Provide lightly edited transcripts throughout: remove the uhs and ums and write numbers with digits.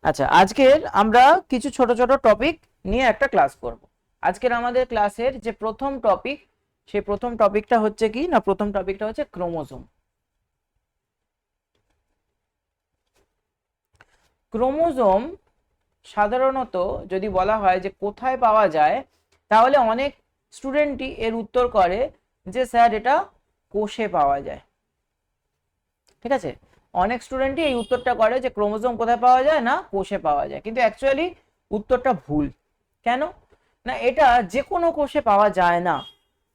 আচ্ছা, আজকের আমরা কিছু ছোট ছোট টপিক নিয়ে একটা ক্লাস করব। আজকের আমাদের ক্লাসের যে প্রথম টপিক, সেই প্রথম টপিকটা হচ্ছে কি না, প্রথম টপিকটা হচ্ছে ক্রোমোজোম। ক্রোমোজোম সাধারণত যদি বলা হয় যে কোথায় পাওয়া যায়, তাহলে অনেক স্টুডেন্টই এর উত্তর করে যে স্যার এটা কোষে পাওয়া যায়। ঠিক আছে, অনেক স্টুডেন্টই এই উত্তরটা করে যে ক্রোমোজোম কোথায় পাওয়া যায়, না কোষে পাওয়া যায়, কিন্তু অ্যাকচুয়ালি উত্তরটা ভুল। কেন না, এটা যে কোনো কোষে পাওয়া যায় না।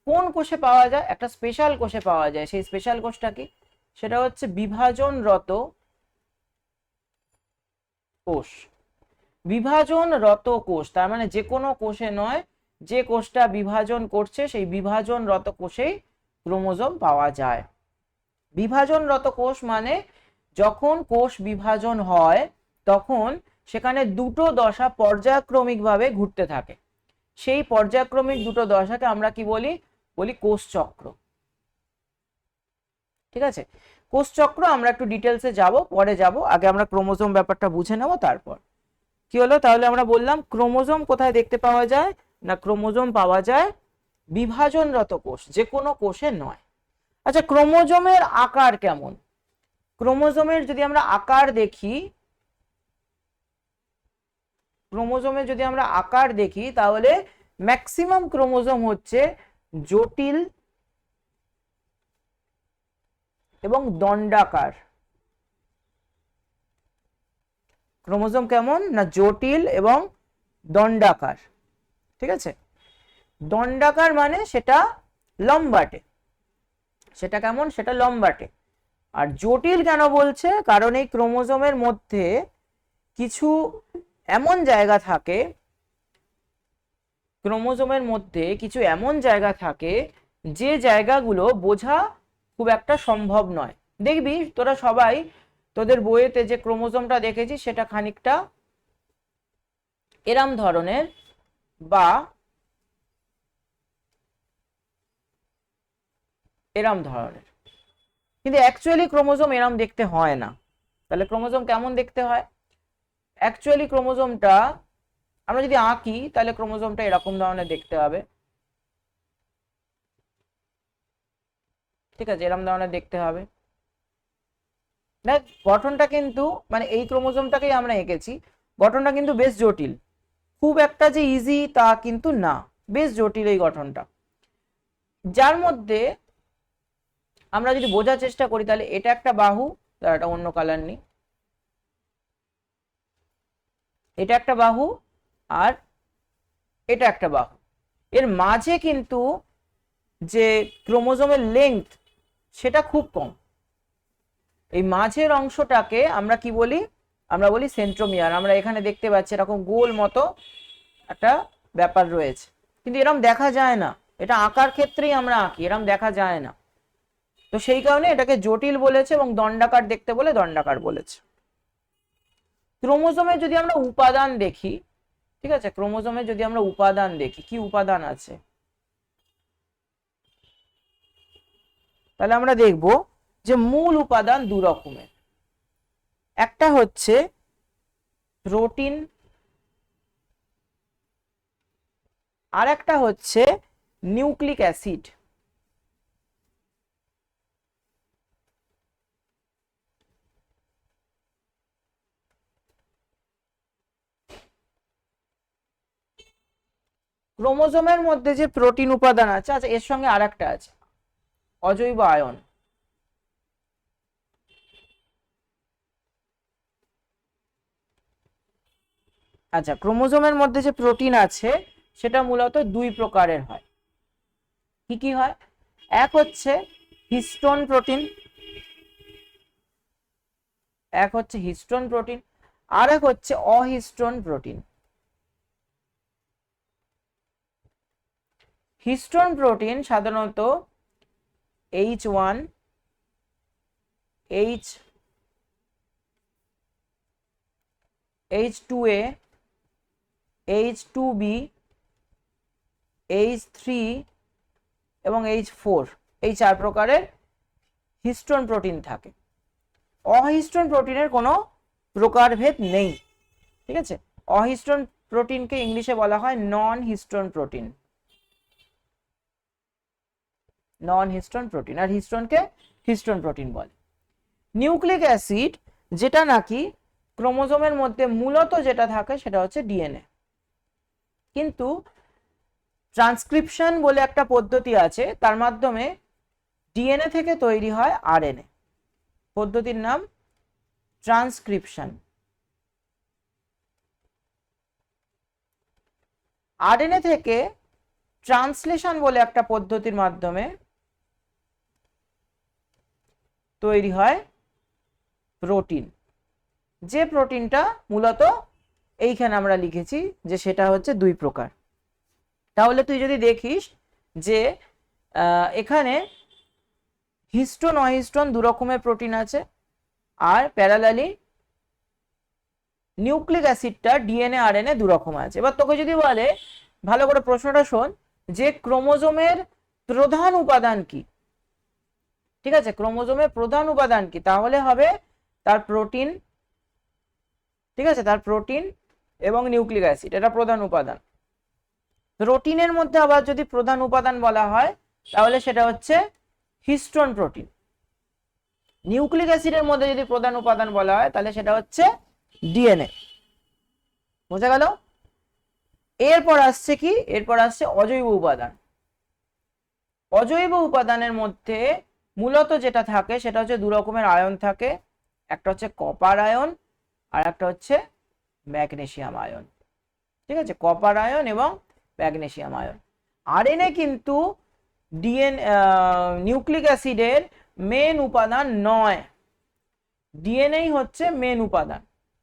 কোন কোষে পাওয়া যায়? একটা স্পেশাল কোষে পাওয়া যায়। সেই স্পেশাল কোষটা কি? সেটা হচ্ছে বিভাজনরত কোষ। বিভাজনরত কোষ তার মানে যে কোনো কোষে নয়, যে কোষটা বিভাজন করছে সেই বিভাজনরত কোষেই ক্রোমোজোম পাওয়া যায়। বিভাজনরত কোষ মানে যখন কোষ বিভাজন হয় তখন সেখানে দুটো দশা পর্যায়ক্রমিকভাবে ঘুরতে থাকে। সেই পর্যায়ক্রমিক দুটো দশাকে আমরা কি বলি? বলি কোষ চক্র। ঠিক আছে, কোষ চক্র আমরা একটু ডিটেলসে যাব, পরে যাব, আগে আমরা ক্রোমোজোম ব্যাপারটা বুঝে নেব। তারপর কি হলো, তাহলে আমরা বললাম ক্রোমোজোম কোথায় দেখতে পাওয়া যায় না, ক্রোমোজোম পাওয়া যায় বিভাজনরত কোষ, যে কোনো কোষে নয়। আচ্ছা, ক্রোমোজোমের আকার কেমন? ক্রোমোজোমের যদি আমরা আকার দেখি, ক্রোমোজোমের যদি আমরা আকার দেখি তাহলে ম্যাক্সিমাম ক্রোমোজোম হচ্ছে জটিল এবং দণ্ডাকার। ক্রোমোজোম কেমন না, জটিল এবং দণ্ডাকার। ঠিক আছে, দণ্ডাকার মানে সেটা লম্বাটে। সেটা কেমন? সেটা লম্বাটে। আর জটিল কেন বলছে? কারণ এই ক্রোমোজোমের মধ্যে কিছু এমন জায়গা থাকে, ক্রোমোজোমের মধ্যে কিছু এমন জায়গা থাকে যে জায়গাগুলো বোঝা খুব একটা সম্ভব নয়। দেখবি তোরা সবাই তোদের বইয়েতে যে ক্রোমোজোমটা দেখেছিস সেটা খানিকটা এরম ধরনের বা এরম ধরনের, কিন্তু অ্যাকচুয়ালি ক্রোমোজোম এরম দেখতে হয় না। তাহলে ক্রোমোজোম কেমন দেখতে হয়? অ্যাকচুয়ালি ক্রোমোজোমটা আমরা যদি আঁকি তাহলে ক্রোমোজোমটা এরকম ধরনের দেখতে হবে। ঠিক আছে, এরকম ধরনের দেখতে হবে। দেখ গঠনটা কিন্তু, মানে এই ক্রোমোজোমটাকেই আমরা এঁকেছি, গঠনটা কিন্তু বেশ জটিল। খুব একটা যে ইজি তা কিন্তু না, বেশ জটিল এই গঠনটা। যার মধ্যে আমরা যদি বোঝার চেষ্টা করি তাহলে এটা একটা বাহু, তার একটা অন্য কালার নেই, এটা একটা বাহু আর এটা একটা বাহু। এর মাঝে কিন্তু যে ক্রোমোজোমের লেন্থ সেটা খুব কম। এই মাঝের অংশটাকে আমরা কি বলি? আমরা বলি সেন্ট্রোমিয়ার। আমরা এখানে দেখতে পাচ্ছি এরকম গোল মতো একটা ব্যাপার রয়েছে, কিন্তু এরকম দেখা যায় না। এটা আঁকার ক্ষেত্রেই আমরা আঁকি, এরকম দেখা যায় না। তো সেই কারণে এটাকে জটিল বলেছে এবং দণ্ডাকার দেখতে বলে দণ্ডাকার বলেছে। ক্রোমোজোমে যদি আমরা উপাদান দেখি, ঠিক আছে, ক্রোমোজোমে যদি আমরা উপাদান দেখি, কি উপাদান আছে, তাহলে আমরা দেখব যে মূল উপাদান দু রকমের। একটা হচ্ছে প্রোটিন, আর একটা হচ্ছে নিউক্লিক অ্যাসিড। ক্রোমোজোমের মধ্যে যে প্রোটিন উপাদান আছে, আচ্ছা এর সঙ্গে আর একটা আছে অজৈব আয়ন। আচ্ছা, ক্রোমোজোমের মধ্যে যে প্রোটিন আছে সেটা মূলত দুই প্রকারের হয়। কি কি হয়? এক হচ্ছে হিস্টোন প্রোটিন, এক হচ্ছে হিস্টোন প্রোটিন, আর এক হচ্ছে অহিস্টোন প্রোটিন। হিস্টোন প্রোটিন সাধারণত H1, H2A, H2B, H3 এবং H4, এই চার প্রকারের হিস্টোন প্রোটিন থাকে। অহিস্টোন প্রোটিনের কোনো প্রকারভেদ নেই। ঠিক আছে, অহিস্টোন প্রোটিনকে ইংলিশে বলা হয় নন হিস্টোন প্রোটিন, নন হিস্টোন প্রোটিন, আর হিস্টোনকে হিস্টোন প্রোটিন বলে। নিউক্লিক অ্যাসিড যেটা নাকি ক্রোমোজোমের মধ্যে মূলত যেটা থাকে সেটা হচ্ছে ডিএনএ, কিন্তু ট্রান্সক্রিপশন বলে একটা পদ্ধতি আছে, তার মাধ্যমে ডিএনএ থেকে তৈরি হয় আরএনএ, পদ্ধতির নাম ট্রান্সক্রিপশন। আরএনএ থেকে ট্রান্সলেশন বলে একটা পদ্ধতির মাধ্যমে তৈরি হয় প্রোটিন, যে প্রোটিনটা মূলত এইখানে আমরা লিখেছি যে সেটা হচ্ছে দুই প্রকার। তাহলে তুই যদি দেখিস যে এখানে হিস্টোন অহিস্টোন দু রকমের প্রোটিন আছে, আর প্যারালালি নিউক্লিক অ্যাসিডটা ডিএনএ আরএনএ দু রকম আছে। এবার তোকে যদি বলে, ভালো করে প্রশ্নটা শোন, যে ক্রোমোজোমের প্রধান উপাদান কি, ঠিক আছে, ক্রোমোজোমের প্রধান উপাদান কি, তাহলে হবে তার প্রোটিন, ঠিক আছে, তার প্রোটিন এবং নিউক্লিক অ্যাসিড, এটা প্রধান উপাদান। প্রোটিনের মধ্যে আবার যদি প্রধান উপাদান বলা হয় তাহলে সেটা হচ্ছে হিস্টোন প্রোটিন। নিউক্লিক অ্যাসিডের মধ্যে যদি প্রধান উপাদান বলা হয় তাহলে সেটা হচ্ছে ডিএনএ। বোঝা গেল? এরপর আসছে কি, এরপর আসছে অজৈব উপাদান। অজৈব উপাদানের মধ্যে মূলত যেটা থাকে সেটা হচ্ছে দু রকমের আয়ন থাকে, একটা হচ্ছে কপার আয়ন আর একটা হচ্ছে ম্যাগনেসিয়াম আয়ন, ঠিক আছে, কপার আয়ন এবং ম্যাগনেসিয়াম আয়ন। আরএনএ কিন্তু নিউক্লিক অ্যাসিডের মেন উপাদান নয়, ডিএনএ হচ্ছে মেন উপাদান,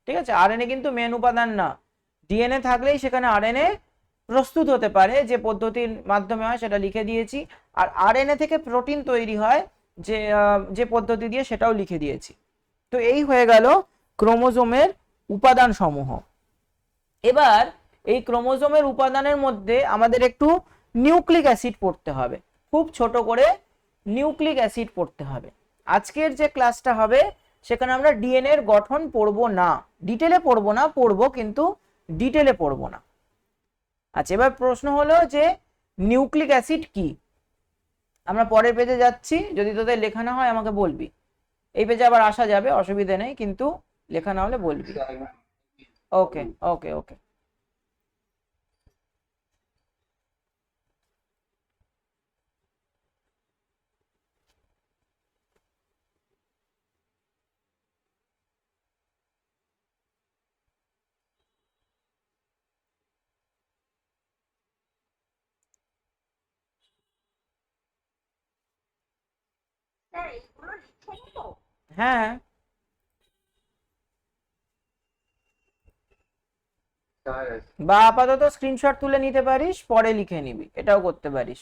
ঠিক আছে, আরএনএ কিন্তু মেন উপাদান না। ডিএনএ থাকলেই সেখানে আরএনএ প্রস্তুত হতে পারে, যে পদ্ধতির মাধ্যমে হয় সেটা লিখে দিয়েছি, আর আরএনএ থেকে প্রোটিন তৈরি হয় যে পদ্ধতি দিয়ে সেটাও লিখে দিয়েছি। তো এই হয়ে গেল ক্রোমোজোমের উপাদান সমূহ। এবার এই ক্রোমোজোমের উপাদানের মধ্যে আমাদের একটু নিউক্লিক অ্যাসিড পড়তে হবে, খুব ছোট করে নিউক্লিক অ্যাসিড পড়তে হবে। আজকের যে ক্লাসটা হবে সেখানে আমরা ডিএনএ এর গঠন পড়বো না, ডিটেলে পড়বো না, পড়বো কিন্তু ডিটেলে পড়বো না। আচ্ছা, এবার প্রশ্ন হলো যে নিউক্লিক অ্যাসিড কি। আমরা পরের পেজে যাচ্ছি, যদি তোদের লেখা না হয় আমাকে বলবি, এই পেজে আবার আসা যাবে, অসুবিধা নেই, কিন্তু লেখা না হলে বলবি। ওকে ওকে ওকে। হ্যাঁ, বা আপাতত স্ক্রিনশট তুলে নিতে পারিস, পরে লিখে নিবি, এটাও করতে পারিস।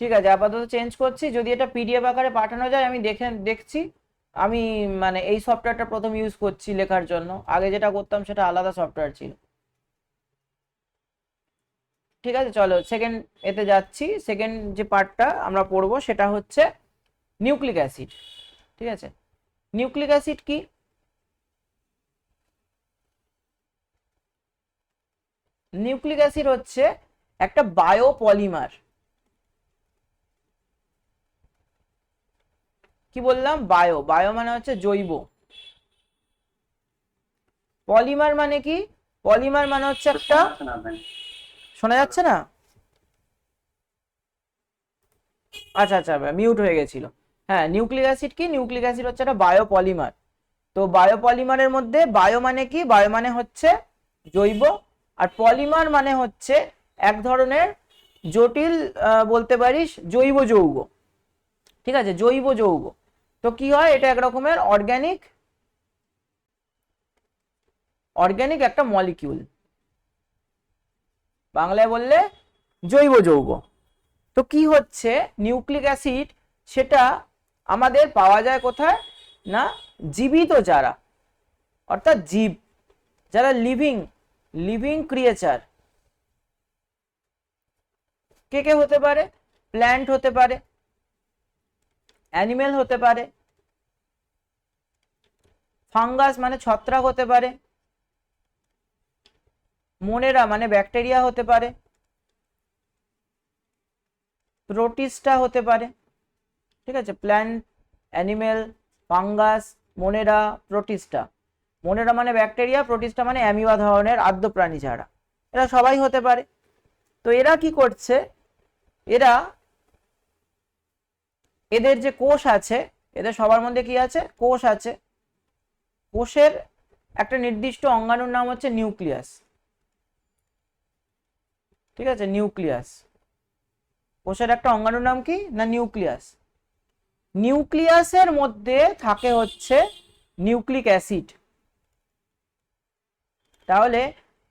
ঠিক আছে, আপাতত চেঞ্জ করছি, যদি এটা পিডিএফ আকারে পাঠানো যায় আমি দেখছি। আমি মানে এই সফটওয়্যারটা প্রথম ইউজ করছি লেখার জন্য, আগে যেটা করতাম সেটা আলাদা সফটওয়্যার ছিল। ঠিক আছে, চলো সেকেন্ড এতে যাচ্ছি। সেকেন্ড যে পার্টটা আমরা পড়বো সেটা হচ্ছে নিউক্লিক অ্যাসিড। ঠিক আছে, নিউক্লিক অ্যাসিড কি? নিউক্লিক অ্যাসিড হচ্ছে একটা বায়োপলিমার। কি বললাম? বায়ো, বায়ো মানে হচ্ছে জৈব, পলিমার মানে কি? পলিমার মানে হচ্ছে একটা, শোনা যাচ্ছে না? আচ্ছা আচ্ছা, মিউট হয়ে গেছিল। হ্যাঁ, নিউক্লিক অ্যাসিড কি? নিউক্লিক অ্যাসিড হচ্ছে একটা বায়োপলিমার। তো বায়োপলিমারের মধ্যে বায়ো মানে কি? বায়ো মানে হচ্ছে জৈব, আর পলিমার মানে হচ্ছে এক ধরনের জটিল, বলতে পারিস জৈব যৌগ। ঠিক আছে, জৈব যৌগ। তো কি হয়, এটা এক রকমের অর্গানিক একটা মলিকিউল, বাংলায় বললে জৈব যৌগ। তো কি হচ্ছে নিউক্লিক অ্যাসিড, সেটা আমাদের পাওয়া যায় কোথায় না, জীবিত যারা, অর্থাৎ জীব, যারা লিভিং ক্রিয়েচার। কে কে হতে পারে? প্ল্যান্ট হতে পারে, অ্যানিমেল হতে পারে, ফাঙ্গাস মানে ছত্রাক হতে পারে, মোনেরা মানে ব্যাকটেরিয়া হতে পারে, প্রোটিস্টা হতে পারে। ঠিক আছে, প্ল্যান্ট, অ্যানিমেল, ফাঙ্গাস, মোনেরা, প্রোটিস্টা। মোনেরা মানে ব্যাকটেরিয়া, প্রোটিস্টা মানে অ্যামিবা ধরনের আদ্য প্রাণী ছাড়া, এরা সবাই হতে পারে। তো এরা কি করছে, এরা এদের যে কোষ আছে, এদের সবার মধ্যে কি আছে, কোষ আছে। কোষের একটা নির্দিষ্ট অঙ্গাণুর নাম হচ্ছে নিউক্লিয়াস। ঠিক আছে, নিউক্লিয়াস। কোষের একটা অঙ্গাণুর নাম কি না নিউক্লিয়াস। নিউক্লিয়াসের মধ্যে থাকে হচ্ছে নিউক্লিক অ্যাসিড। তাহলে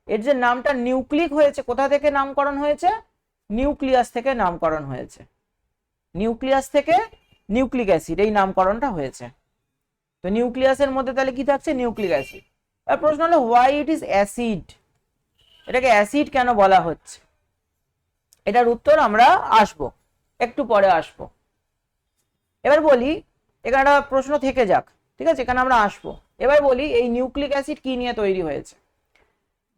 এর যে নামটা নিউক্লিক হয়েছে, কোথা থেকে নামকরণ হয়েছে, নিউক্লিয়াস থেকে নামকরণ হয়েছে। নিউক্লিয়াস থেকে নিউক্লিক অ্যাসিড এই নামকরণটা হয়েছে। তো নিউক্লিয়াসের মধ্যে তাহলে কি থাকছে, নিউক্লিক অ্যাসিড। আর প্রশ্ন হলো হোয়াই ইট ইজ অ্যাসিড, এটাকে অ্যাসিড কেন বলা হচ্ছে, এটার উত্তর আমরা আসবো, একটু পরে আসবো। এবার বলি, এখানে একটা প্রশ্ন থেকে যাক, ঠিক আছে, এখানে আমরা আসবো। এবার বলি এই নিউক্লিক অ্যাসিড কি নিয়ে তৈরি হয়েছে।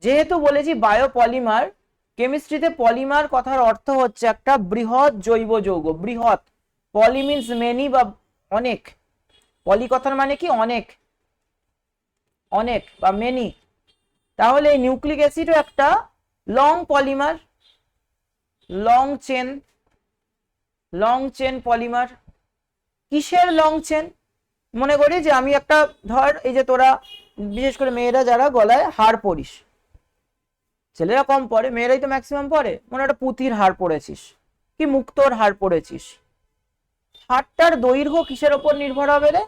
যেহেতু বলেছি বায়োপলিমার, কেমিস্ট্রিতে পলিমার কথার অর্থ হচ্ছে একটা বৃহৎ জৈব যৌগ। বৃহৎ, পলি মিন্স মেনি বা অনেক, পলি কথার মানে কি অনেক, অনেক বা মেনি। তাহলে এই নিউক্লিক অ্যাসিডও একটা long polymer, long chain, long chain polymer. কিসের লং চেন, মনে করি যে আমি একটা, ধর এই যে তোরা বিশেষ করে মেয়েরা যারা গলায় হার পরিস, ছেলেরা কম পরে, মেয়েরাই তো ম্যাক্সিমাম পরে, মনে একটা পুঁতির হার পরেছিস কি মুক্তোর হার পরেছিস, হারটার দৈর্ঘ্য কিসের ওপর নির্ভর হবে রে,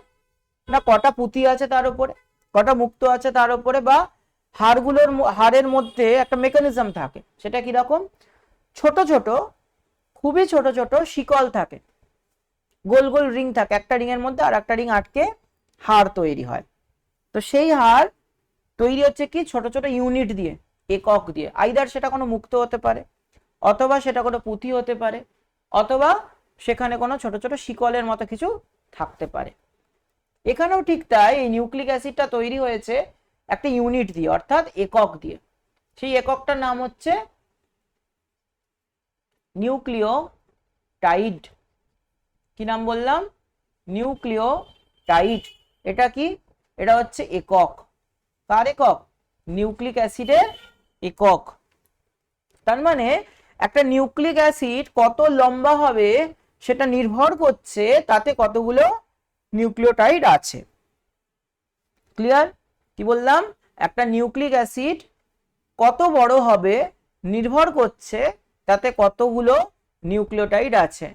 না কটা পুঁতি আছে তার উপরে, কটা মুক্ত আছে তার উপরে, বা হাড়ের মধ্যে একটা মেকানিজম থাকে, সেটা কিরকম, ছোট ছোট, খুবই ছোট ছোট শিকল থাকে, গোল গোল রিং থাকে, একটা রিং এর মধ্যে আর একটা রিং আটকে হাড় তৈরি হয়। তো সেই হাড় তৈরি হচ্ছে কি ছোট ছোট ইউনিট দিয়ে, একক দিয়ে। আইদার সেটা কোনো মুক্ত হতে পারে, অথবা সেটা কোনো পুঁতি হতে পারে, অথবা সেখানে কোনো ছোট ছোট শিকলের মতো কিছু থাকতে পারে। এখানেও ঠিক তাই, এই নিউক্লিক অ্যাসিডটা তৈরি হয়েছে একটা ইউনিট দিয়ে, অর্থাৎ একক দিয়ে। সেই এককটার নাম হচ্ছে নিউক্লিওটাইড। কি নাম বললাম, নিউক্লিওটাইড। এটা কি, এটা হচ্ছে একক। কার একক, নিউক্লিক অ্যাসিডের একক। তার মানে একটা নিউক্লিক অ্যাসিড কত লম্বা হবে সেটা নির্ভর করছে তাতে কতগুলো নিউক্লিওটাইড আছে। ক্লিয়ার, কি বললাম, একটা নিউক্লিক অ্যাসিড কত বড় হবে নির্ভর করছে তাতে কতগুলো নিউক্লিওটাইড আছে।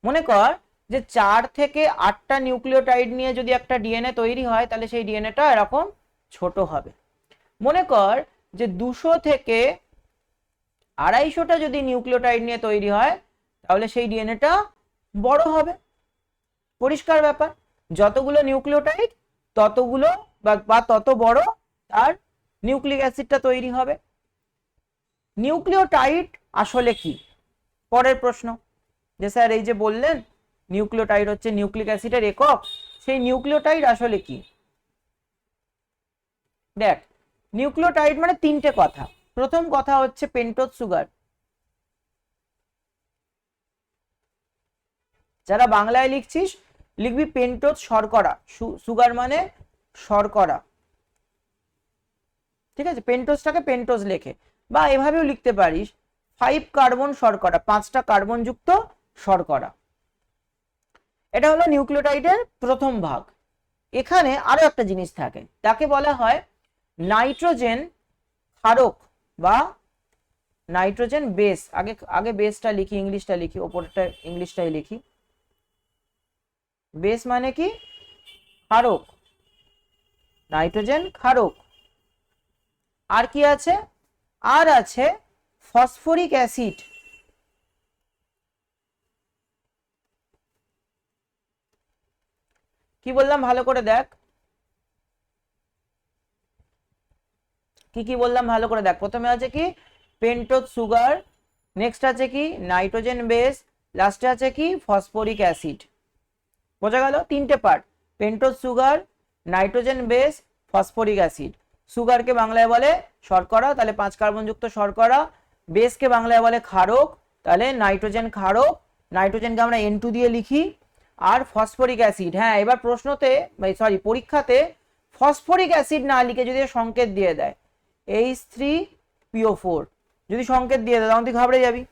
মনে কর যে 4 থেকে 8টা নিউক্লিওটাইড নিয়ে যদি একটা ডিএনএ তৈরি হয়, তাহলে সেই ডিএনএটা এরকম ছোট হবে। মনে কর যে 200 থেকে 250টা যদি নিউক্লিওটাইড নিয়ে তৈরি হয়, তাহলে সেই ডিএনএটা বড় হবে। পরিষ্কার ব্যাপার, যতগুলো নিউক্লিওটাইড ততগুলো বা তত বড় তার নিউক্লিক অ্যাসিডটা তৈরি হবে। নিউক্লিওটাইড আসলে কি, পরের প্রশ্ন, যে স্যার এই যে বললেন নিউক্লিওটাইড হচ্ছে নিউক্লিক অ্যাসিডের একক, সেই নিউক্লিওটাইড আসলে কি। দেখ, নিউক্লিওটাইড মানে 3টে কথা। প্রথম কথা হচ্ছে পেন্টোজ সুগার। যারা বাংলায় লিখছিস লিখবি পেন্টোজ শর্করা, সুগার মানে শর্করা, ঠিক আছে, পেন্টোজটাকে পেন্টোজ লেখে, বা এভাবেও লিখতে পারিস 5 কার্বন শর্করা, 5টা কার্বন যুক্ত শর্করা। এটা হলো নিউক্লিওটাইডের প্রথম ভাগ। এখানে আরো একটা জিনিস থাকে, তাকে বলা হয় নাইট্রোজেন ক্ষারক বা নাইট্রোজেন বেস। আগে বেসটা লিখি, ইংলিশটা লিখি, ওপরটা ইংলিশটাই লিখি। বেস মানে কি, ক্ষারক, নাইট্রোজেন ক্ষারক। আর কি আছে, আর আছে ফসফরিক অ্যাসিড। কি বললাম ভালো করে দেখ, কি বললাম ভালো করে দেখ। প্রথমে আছে কি পেন্টোজ সুগার, নেক্সট আছে কি নাইট্রোজেন বেস, লাস্টে আছে কি ফসফরিক অ্যাসিড। বোঝা গেল? তিনটে part, pentose sugar, nitrogen base, phosphoric acid. সুগারকে বাংলায় বলে শর্করা, তাহলে 5 কার্বনযুক্ত শর্করা। বেসকে বাংলায় বলে ক্ষারক, তাহলে নাইট্রোজেন ক্ষারক, নাইট্রোজেনকে আমরা N2 দিয়ে লিখি। আর ফসফরিক অ্যাসিড, হ্যাঁ এবার প্রশ্নতে পরীক্ষাতে ফসফরিক অ্যাসিড না লিখে যদি সংকেত দিয়ে দেয় H3PO4 যদি সংকেত দিয়ে দেয় তখন তুই ঘাবড়ে যাবি।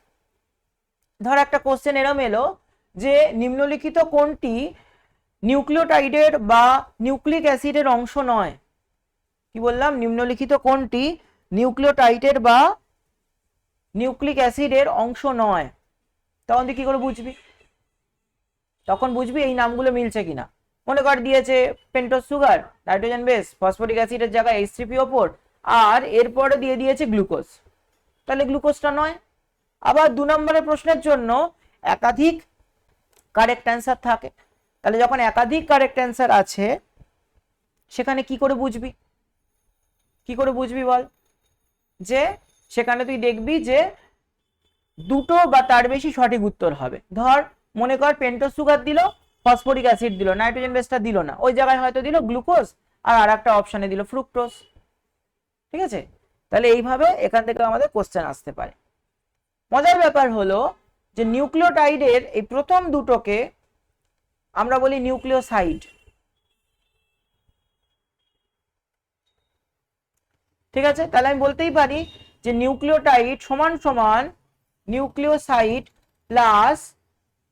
ধর একটা কোশ্চেন এরম এলো যে নিম্নলিখিত কোনটি নিউক্লিওটাইডের বা নিউক্লিক অ্যাসিডের অংশ নয়। কি বললাম? নিম্নলিখিত কোনটি নিউক্লিওটাইডের বা নিউক্লিক অ্যাসিডের অংশ নয়। তখন তুই কি করে বুঝবি? তখন বুঝবি এই নামগুলো মিলছে কিনা। মনে কর দিয়েছে pentose sugar, nitrogen base, phosphoric অ্যাসিডের জায়গায় H3PO4 আর এরপরে দিয়ে দিয়েছে গ্লুকোজ, তাহলে গ্লুকোজটা নয়। আবার 2 নম্বরের প্রশ্নের জন্য একাধিক কারেক্ট অ্যান্সার থাকে, তাহলে যখন একাধিক কারেক্ট অ্যান্সার আছে সেখানে কি করে বুঝবি? কি করে বুঝবি বল? যে সেখানে তুই দেখবি যে দুটো বা তার বেশি সঠিক উত্তর হবে। ধর মনে কর পেন্টোজ সুগার দিল, ফসফরিক অ্যাসিড দিল, নাইট্রোজেন বেসটা দিল না, ওই জায়গায় হয়তো দিল গ্লুকোজ আর একটা অপশনে দিল ফ্রুক্টোজ। ঠিক আছে? তাহলে এইভাবে এখান থেকে আমাদের কোশ্চেন আসতে পারে। মজার ব্যাপার হলো যে নিউক্লিওটাইডের এই প্রথম দুটোকে আমরা বলি নিউক্লিওসাইড। ঠিক আছে? তাহলে আমি বলতেই পারি যে নিউক্লিওটাইড সমান সমান নিউক্লিওসাইড প্লাস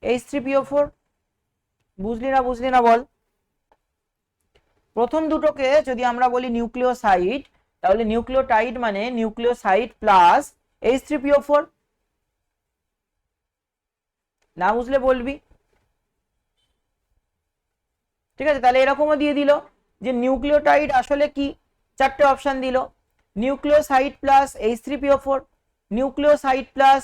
H3PO4। বুঝলি না বল? প্রথম দুটোকে যদি আমরা বলি নিউক্লিওসাইড, তাহলে নিউক্লিওটাইড মানে নিউক্লিওসাইড প্লাস H3PO4। না বুঝলে বলবি। ঠিক আছে? তাহলে এরকমও দিয়ে দিল যে নিউক্লিওটাইড আসলে কি, 4টে অপশন দিল, nucleoside plus H3PO4, nucleoside plus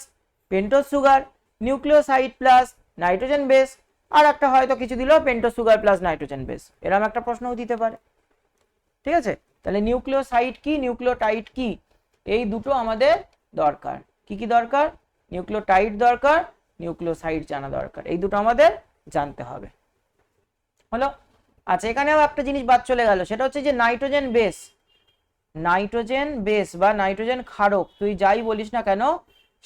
pentose sugar, nucleoside plus nitrogen base, আর একটা হয়তো কিছু দিল pentose sugar plus nitrogen base. এরকম একটা প্রশ্নও দিতে পারে। ঠিক আছে? তাহলে নিউক্লিওসাইড কি, নিউক্লিওটাইড কি, এই দুটো আমাদের দরকার। কি কি দরকার? নিউক্লিওটাইড দরকার, নিউক্লিওসাইড জানা দরকার, এই দুটো আমাদের জানতে হবে। হলো? আচ্ছা, এখানেও একটা জিনিস বাদ চলে গেল, সেটা হচ্ছে যে নাইট্রোজেন বেস, নাইট্রোজেন বেস বা নাইট্রোজেন ক্ষারক তুই যাই বলিস না কেন,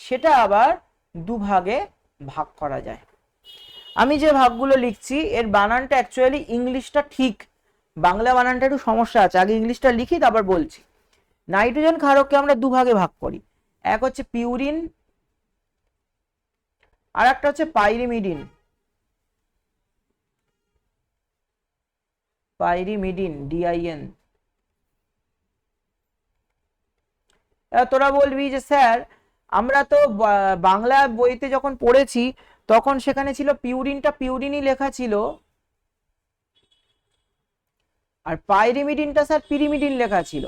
সেটা আবার দুভাগে ভাগ করা যায়। আমি যে ভাগগুলো লিখছি এর বানানটা অ্যাকচুয়ালি ইংলিশটা ঠিক, বাংলা বানানটা একটু সমস্যা আছে, আগে ইংলিশটা লিখি তারপর বলছি। নাইট্রোজেন ক্ষারককে আমরা দুভাগে ভাগ করি, এক হচ্ছে পিউরিন আর একটা হচ্ছে পাইরিমিডিন। Pyrimidine, DIN। তোরা বলবি যে স্যার আমরা তো বাংলা বইতে যখন পড়েছি তখন সেখানে ছিল পিউরিনটা পিউরিনই লেখা ছিল, আর পাইরিমিডিনটা স্যার পিরিমিডিন লেখা ছিল।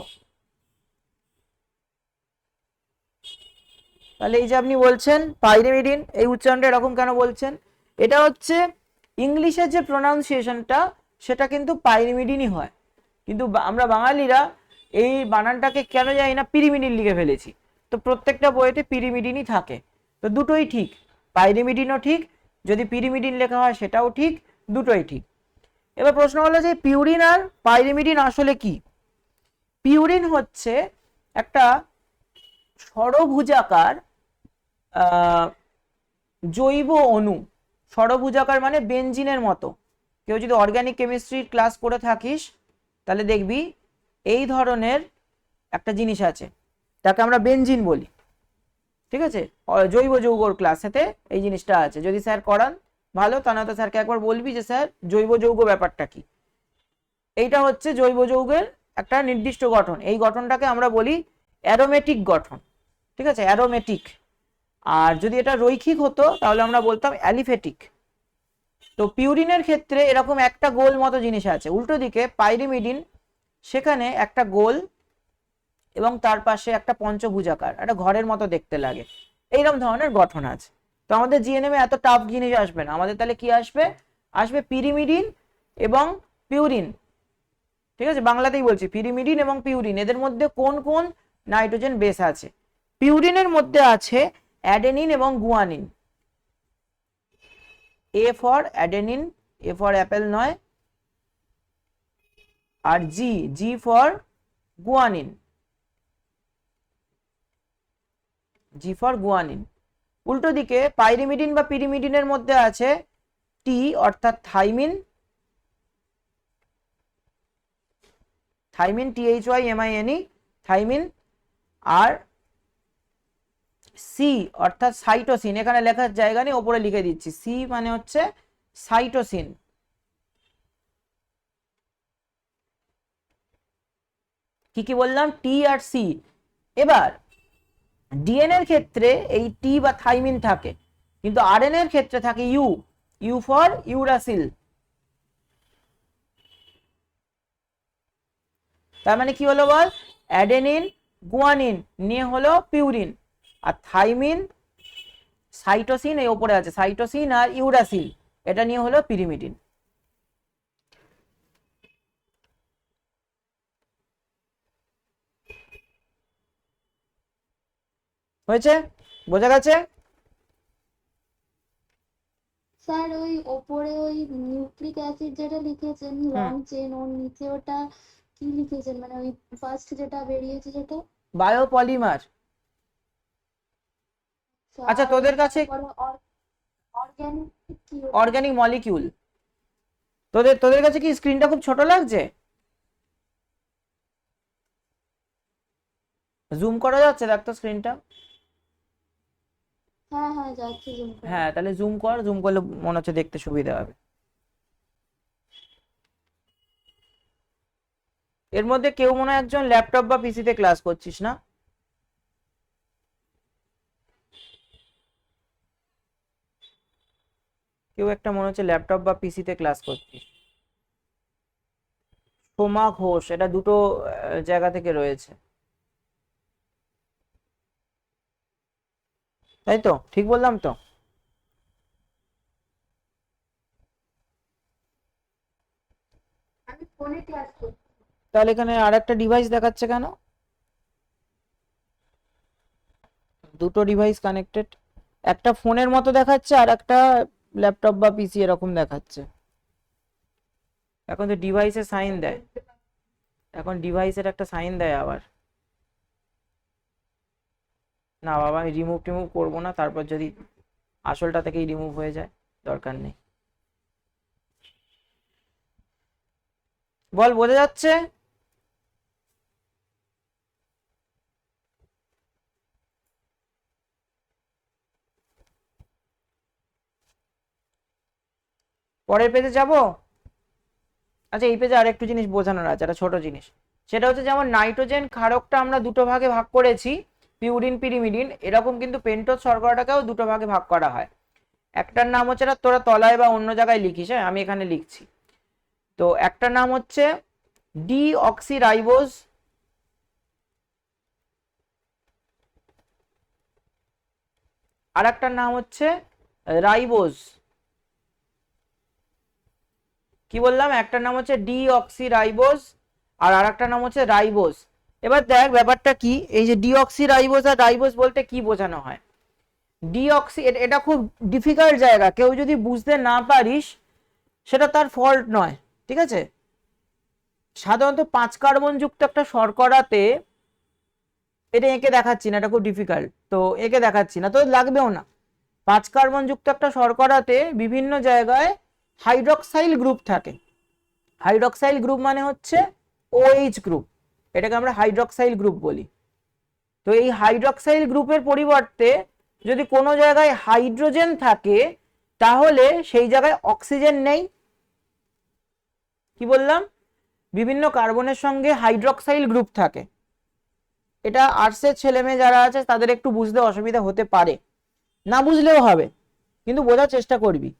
তাহলে এই যে আপনি বলছেন পাইরিমিডিন, এই উচ্চারণটা এরকম কেন বলছেন? এটা হচ্ছে ইংলিশের যে প্রোনাউন্সিয়েশনটা সেটা কিন্তু পাইরিমিডিনই হয়, কিন্তু আমরা বাঙালিরা এই বানানটাকে কেন জানি না পিরিমিডিন লিখে ফেলেছি। তো প্রত্যেকটা বইতে পিরিমিডিনই থাকে, তো দুটোই ঠিক, পাইরিমিডিনও ঠিক, যদি পিরিমিডিন লেখা হয় সেটাও ঠিক, দুটোই ঠিক। এবার প্রশ্ন হলো যে পিউরিন আর পাইরিমিডিন আসলে কি? পিউরিন হচ্ছে একটা ষড়ভুজাকার জৈব অণু। ষড়ভুজাকার মানে বেনজিনের মতো। কেউ যদি অর্গানিক কেমিস্ট্রির ক্লাস করে থাকিস তাহলে দেখবি এই ধরনের একটা জিনিস আছে, তাকে আমরা বেনজিন বলি। ঠিক আছে? জৈব যৌগর ক্লাসেতে এই জিনিসটা আছে, যদি স্যার করান ভালো, তা না তো স্যারকে একবার বলবি যে স্যার জৈব যৌগ ব্যাপারটা কি। এইটা হচ্ছে জৈব যৌগের একটা নির্দিষ্ট গঠন, এই গঠনটাকে আমরা বলি অ্যারোমেটিক গঠন। ঠিক আছে? অ্যারোমেটিক। আর যদি এটা রৈখিক হতো তাহলে আমরা বলতাম অ্যালিফেটিক। তো পিউরিনের ক্ষেত্রে এরকম একটা গোল মতো জিনিস আছে, উল্টো দিকে পাইরিমিডিন সেখানে একটা গোল এবং তার পাশে একটা পঞ্চভুজাকার, একটা ঘরের মতো দেখতে লাগে, এইরকম ধরনের গঠন আছে। তো আমাদের জিএনএমে এত টাফ জিনিস আসবে না, আমাদের তাহলে কি আসবে? আসবে পিরিমিডিন এবং পিউরিন। ঠিক আছে? বাংলাতেই বলছি, পিরিমিডিন এবং পিউরিন, এদের মধ্যে কোন কোন নাইট্রোজেন বেস আছে? পিউরিনের মধ্যে আছে অ্যাডেনিন এবং guanine. A for adenine, A for apple নয়, আর G, G for guanine, G for guanine. উল্টো দিকে পাইরিমিডিন বা পিরিমিডিনের মধ্যে আছে টি অর্থাৎ থাইমিন, থাইমিন THYMINE, থাইমিন। আর সি অর্থাৎ সাইটোসিন, এখানে লেখার জায়গা নেই, ওপরে লিখে দিচ্ছি, সি মানে হচ্ছে সাইটোসিন। কি কি বললাম? টি আর সি। এবার ডিএনএ এর ক্ষেত্রে এই টি বা থাইমিন থাকে, কিন্তু আরএনএ এর ক্ষেত্রে থাকে ইউ, ইউ ফর ইউরাসিল। তার মানে কি হলো বল? অ্যাডেনিন গুয়ানিন নিয়ে হলো পিউরিন, আর থাইমিন সাইটোসিন এই ওপরে আছে, সাইটোসিন আর ইউরাসিল এটা নিয়ে হলো পিরিমিডিন। হয়েছে? বোঝা গেছে? স্যার ওই ওপরে ওই নিউক্লিক অ্যাসিড যেটা লিখেছেন লং চেন, ওর নিচে ওটা কি লিখেছেন, মানে ওই ফার্স্ট যেটা বেরিয়েছে যেটা? বায়োপলিমার। আচ্ছা তোদের কাছে অর্গানিক কি? Organic molecule. তোদের তোদের কাছে কি স্ক্রিনটা খুব ছোট লাগছে? জুম করা যাচ্ছে? দেখ তো স্ক্রিনটা। হ্যাঁ হ্যাঁ যাচ্ছে জুম করা। হ্যাঁ তাহলে জুম কর, জুম করলে মনে হচ্ছে দেখতে সুবিধা হবে। এর মধ্যে কেউ মনে হয় একজন ল্যাপটপ বা পিসিতে ক্লাস করছিস না? কেউ একটা মনে হচ্ছে ল্যাপটপ বা পিসিতে ক্লাস করছিস। সোমা ঘোষ, এটা দুটো জায়গা থেকে রয়েছে, তাই তো? ঠিক বললাম তো? আমি ফোনে ক্লাস করছি। তাহলে এখানে আর একটা ডিভাইস দেখাচ্ছে কেন? দুটো ডিভাইস কানেক্টেড, একটা ফোনের মতো দেখাচ্ছে আর একটা ল্যাপটপ বা পিসি এরকম দেখাচ্ছে। এখন তো ডিভাইসের সাইন দেয়, এখন ডিভাইসের একটা সাইন দেয় আবার। না বাবা, আমি রিমুভ টিমুভ করবো না, তারপর যদি আসলটা থেকেই রিমুভ হয়ে যায়, দরকার নেই। বল, বোঝা যাচ্ছে? পরের পেজে যাব। আচ্ছা এই পেজে আরেকটু জিনিস বোঝানোর আছে, একটা ছোট জিনিস। সেটা হচ্ছে যেমন নাইট্রোজেন ক্ষারকটা আমরা দুটো ভাগে ভাগ করেছি, পিউরিন পিরিমিডিন, এরকম কিন্তু পেন্টোজ শর্করাটাকেও দুটো ভাগে ভাগ করা হয়। একটার নাম হচ্ছে, তোরা তলায় বা অন্য জায়গায় লিখিস, হ্যাঁ আমি এখানে লিখছি। তো একটার নাম হচ্ছে ডিঅক্সিরাইবোজ, আর একটার নাম হচ্ছে রাইবোজ। কি বললাম? একটার নাম হচ্ছে ডিঅক্সিরাইবোজ আর আরেকটার নাম হচ্ছে রাইবোজ। এবার দেখ ব্যাপারটা কি, এই যে ডিঅক্সিরাইবোজ আর রাইবোজ বলতে কি বোঝানো হয়। ডিঅক্সি, এটা খুব ডিফিকাল্ট জায়গা, কেউ যদি বুঝতে না পারিস সেটা তার ফল্ট নয়, ঠিক আছে? সাধারণত 5 কার্বন যুক্ত একটা শর্করাতে, এটা এঁকে দেখাচ্ছি না, এটা খুব ডিফিকাল্ট, তো এঁকে দেখাচ্ছি না, তো লাগবেও না। 5 কার্বন যুক্ত একটা শর্করাতে বিভিন্ন জায়গায় হাইড্রক্সাইল গ্রুপ থাকে। হাইড্রক্সাইল গ্রুপ মানে হচ্ছে OH গ্রুপ, এটাকে আমরা হাইড্রক্সাইল গ্রুপ বলি। তো এই হাইড্রক্সাইল গ্রুপের পরিবর্তে যদি কোনো জায়গায় হাইড্রোজেন থাকে, তাহলে সেই জায়গায় অক্সিজেন নেই। কি বললাম? বিভিন্ন কার্বনের সঙ্গে হাইড্রক্সাইল গ্রুপ থাকে। এটা আর্টসের ছেলে মেয়ে যারা আছে তাদের একটু বুঝতে অসুবিধা হতে পারে, না বুঝলেও হবে, কিন্তু বোঝার চেষ্টা করবি।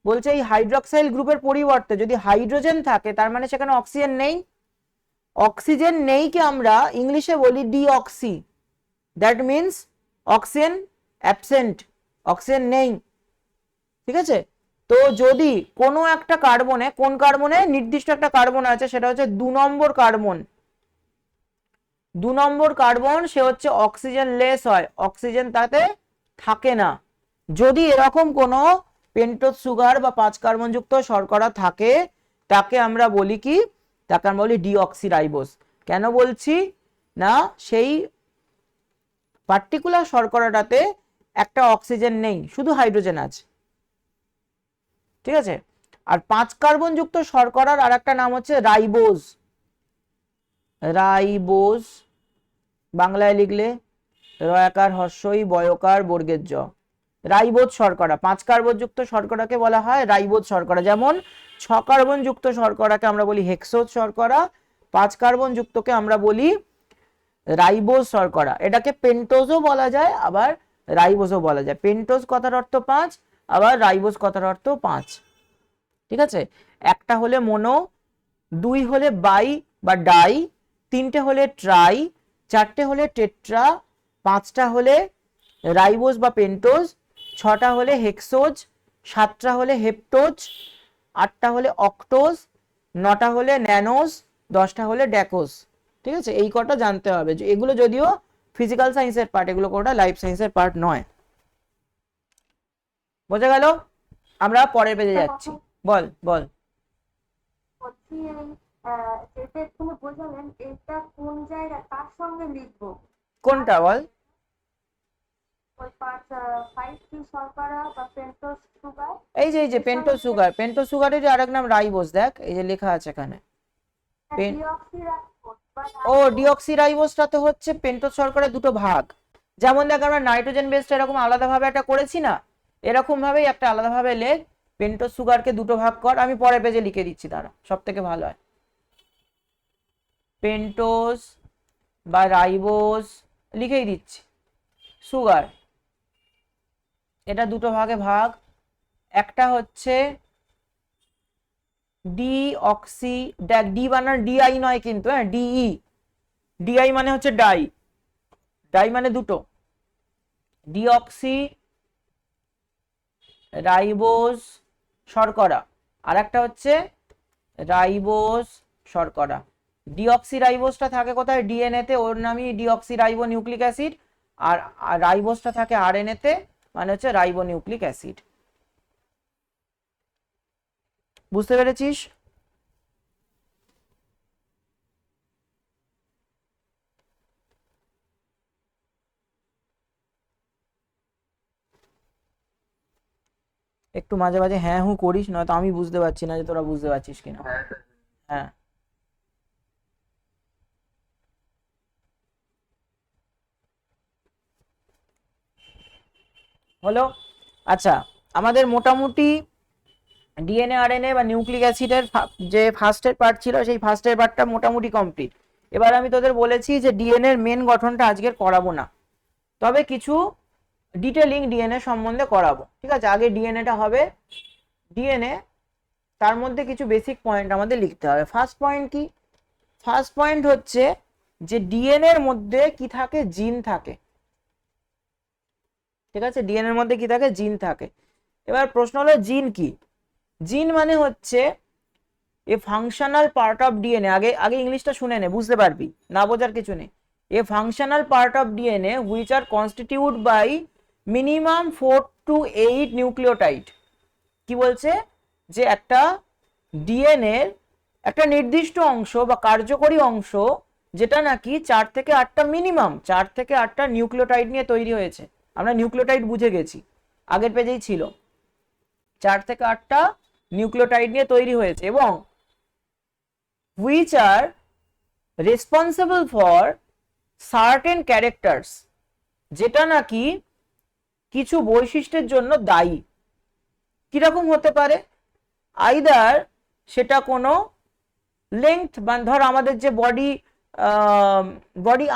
বলছে এই হাইড্রক্সাইল গ্রুপের পরিবর্তে যদি হাইড্রোজেন থাকে, তার মানে সেখানে অক্সিজেন নেই। অক্সিজেন নেই কে আমরা ইংলিশে বলি deoxy, that means oxygen absent, oxygen নেই, ঠিক আছে? তো যদি কোনো একটা কার্বনে, কোন কার্বনে, নির্দিষ্ট একটা কার্বন আছে, সেটা হচ্ছে 2 নম্বর কার্বন, 2 নম্বর কার্বন, সে হচ্ছে অক্সিজেন লেস হয়, অক্সিজেন তাতে থাকে না। যদি এরকম কোনো পেন্টোজ সুগার বা 5 কার্বন যুক্ত শর্করা থাকে তাকে আমরা বলি কি, তাকে আমরা বলি ডিঅক্সিরাইবোজ। কেন বলছি না, সেই পার্টিকুলার শর্করাটাতে একটা অক্সিজেন নেই, শুধু হাইড্রোজেন আছে, ঠিক আছে। আর 5 কার্বন যুক্ত শর্করার আর একটা নাম হচ্ছে রাইবোজ। রাইবোজ বাংলায় লিখলে রয়াকার হর্ষই বয়কার বর্গের জ, রাইবোজ শর্করা। 5 কার্বন যুক্ত শর্করাকে বলা হয় রাইবোজ শর্করা। যেমন 6 কার্বন যুক্ত শর্করাকে আমরা বলি হেক্সোজ শর্করা, 5 কার্বন যুক্তকে আমরা বলি রাইবোজ শর্করা। এটাকে পেন্টোজও বলা যায়, আবার রাইবোজও বলা যায়। পেন্টোজ কথার অর্থ 5, আবার রাইবোজ কথার অর্থ 5, ঠিক আছে। একটা হলে মোনো, 2 হলে বাই বা ডাই, 3টে হলে ট্রাই, 4টে হলে টেট্রা, 5টা হলে রাইবোজ বা পেন্টোজ, 6টা হলে হেক্সোজ, 7টা হলে হেপ্টোজ, 8টা হলে অক্টোজ, 9টা হলে ন্যানোজ, 10টা হলে ড্যাকোজ, ঠিক আছে। এই কটা জানতে হবে, যে এগুলো যদিও ফিজিক্যাল সায়েন্সের পার্ট, এগুলো কোনটা লাইফ সায়েন্সের পার্ট নয়। বোঝা গেল? আমরা পরের পেজে যাচ্ছি। বল বল। যেটা তুমি বোঝালেন এটা কোন জায়গা কার সঙ্গে লিখবো? কোনটা বল? ওই 5 শর্করা বা পেন্টোজ সুগার। এই যে পেন্টোজ সুগার, পেন্টোজ সুগারের আরেক নাম রাইবোজ, দেখ এই যে লেখা আছে এখানে। ও ডিঅক্সিরাইবোজটা তো হচ্ছে পেন্টোজ শর্করার দুটো ভাগ। যেমন দেখ আমরা নাইট্রোজেন বেসটা এরকম আলাদাভাবে একটা করেছি না, এরকম ভাবেই একটা আলাদাভাবে লেখ, পেন্টোজ সুগারকে দুটো ভাগ কর। আমি পরের পেজে লিখে দিচ্ছি, দাঁড়া, সব থেকে ভালো হয়। পেন্টোজ বা রাইবোজ লিখেই দিচ্ছি, সুগার এটা দুটো ভাগে ভাগ। একটা হচ্ছে ডিঅক্সি, দেখ ডি বানান ডিআই নয় কিন্তু, হ্যাঁ ডিই, ডিআই মানে হচ্ছে ডাই, ডাই মানে দুটো, ডিঅক্সি রাইবোজ শর্করা। আর একটা হচ্ছে রাইবোজ শর্করা। ডিঅক্সি রাইবোজটা থাকে কোথায়? ডিএনএ তে, ওর নামই ডিঅক্সি রাইবো নিউক্লিক অ্যাসিড। আর রাইবোজটা থাকে আরএনএ তে, মানে হচ্ছে রাইবো নিউক্লিক অ্যাসিড। বুঝতে পেরেছিস? একটু মাঝে মাঝে হ্যাঁ হু করিস, নয়তো আমি বুঝতে পারছি না যে তোরা বুঝতে পারছিস কিনা। হ্যাঁ হলো। আচ্ছা, আমাদের মোটামুটি ডিএনএ আরএনএ বা নিউক্লিক অ্যাসিডের যে ফার্স্টের পার্ট ছিল, সেই ফার্স্টের পার্টটা মোটামুটি কমপ্লিট। এবার আমি তোদের বলেছি যে ডিএনএ এর মেন গঠনটা আজকের করাবো না, তবে কিছু ডিটেলিং ডিএনএ সম্বন্ধে করাবো, ঠিক আছে। আগে ডিএনএটা হবে। ডিএনএ, তার মধ্যে কিছু বেসিক পয়েন্ট আমাদের লিখতে হবে। ফার্স্ট পয়েন্ট কি? ফার্স্ট পয়েন্ট হচ্ছে যে ডিএনএ এর মধ্যে কি থাকে? জিন থাকে, ঠিক আছে। ডিএনএ এর মধ্যে কি থাকে? জিন থাকে। এবার প্রশ্ন হলো জিন কি? জিন মানে হচ্ছে এ ফাংশনাল পার্ট অফ ডিএনএ। আগে আগে ইংলিশটা শুনে নে, বুঝতে পারবি, না বোঝার কিছু নেই। A functional part of DNA which are constitute by minimum 4 to 8 nucleotide. কি বলছে? যে একটা ডিএনএ একটা নির্দিষ্ট অংশ বা কার্যকরী অংশ, যেটা নাকি 4 থেকে 8টা মিনিমাম 4 থেকে 8টা নিউক্লিওটাইড নিয়ে তৈরি হয়েছে। আমরা নিউক্লিওটাইড বুঝে গেছি, আগের পেজেই ছিল, 4 থেকে 8টা নিউক্লিওটাইড নিয়ে তৈরি হয়েছে, এবং which are responsible for certain characters, যেটা নাকি কিছু বৈশিষ্ট্যের জন্য দায়ী। কিরকম হতে পারে? আইদার সেটা কোনো লেংথ, বা ধর আমাদের যে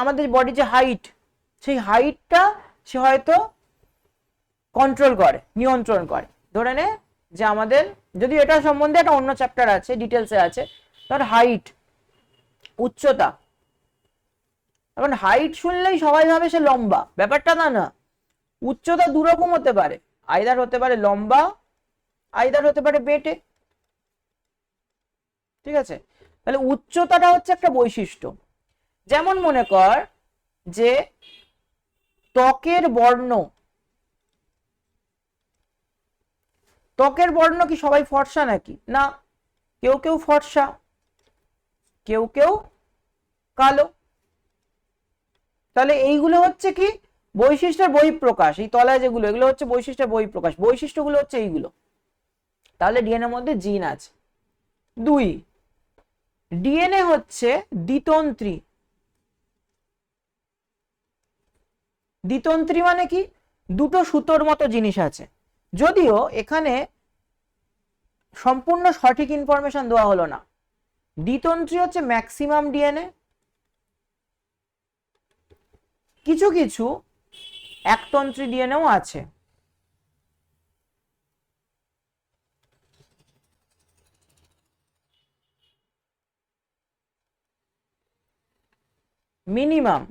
আমাদের বডি যে হাইট, সেই হাইটটা সে হয়তো কন্ট্রোল করে, নিয়ন্ত্রণ করে। ধরে নে যে আমাদের, যদি এটা সম্বন্ধে একটা অন্য চ্যাপ্টার আছে, ডিটেলসে আছে, ধর হাইট, উচ্চতা। এখন হাইট শুনলেই সবাই ভাবে সে লম্বা, ব্যাপারটা না, না। উচ্চতা দুরকম হতে পারে, আইদার হতে পারে লম্বা, আইদার হতে পারে বেটে, ঠিক আছে। তাহলে উচ্চতাটা হচ্ছে একটা বৈশিষ্ট্য। যেমন মনে কর যে ত্বকের বর্ণ, ত্বকের বর্ণ কি সবাই ফর্সা নাকি? না, কেউ কেউ ফর্সা, কেউ কেউ কালো। তাহলে এইগুলো হচ্ছে কি বৈশিষ্ট্যের বহিঃপ্রকাশ। এই তলায় যেগুলো, এগুলো হচ্ছে বৈশিষ্ট্যের বহিঃপ্রকাশ, বৈশিষ্ট্যগুলো হচ্ছে এইগুলো। তাহলে ডিএনএ এর মধ্যে জিন আছে। 2, ডিএনএ হচ্ছে দ্বিতন্ত্রী। দ্বিতন্ত্রী মানে কি? দুটো সুতোর মতো জিনিস আছে। যদিও এখানে সম্পূর্ণ সঠিক ইনফরমেশন দেওয়া হলো না। দ্বিতন্ত্রী হচ্ছে ম্যাক্সিমাম ডিএনএ, কিছু কিছু একতন্ত্রী ডিএনএও আছে। মিনিমাম।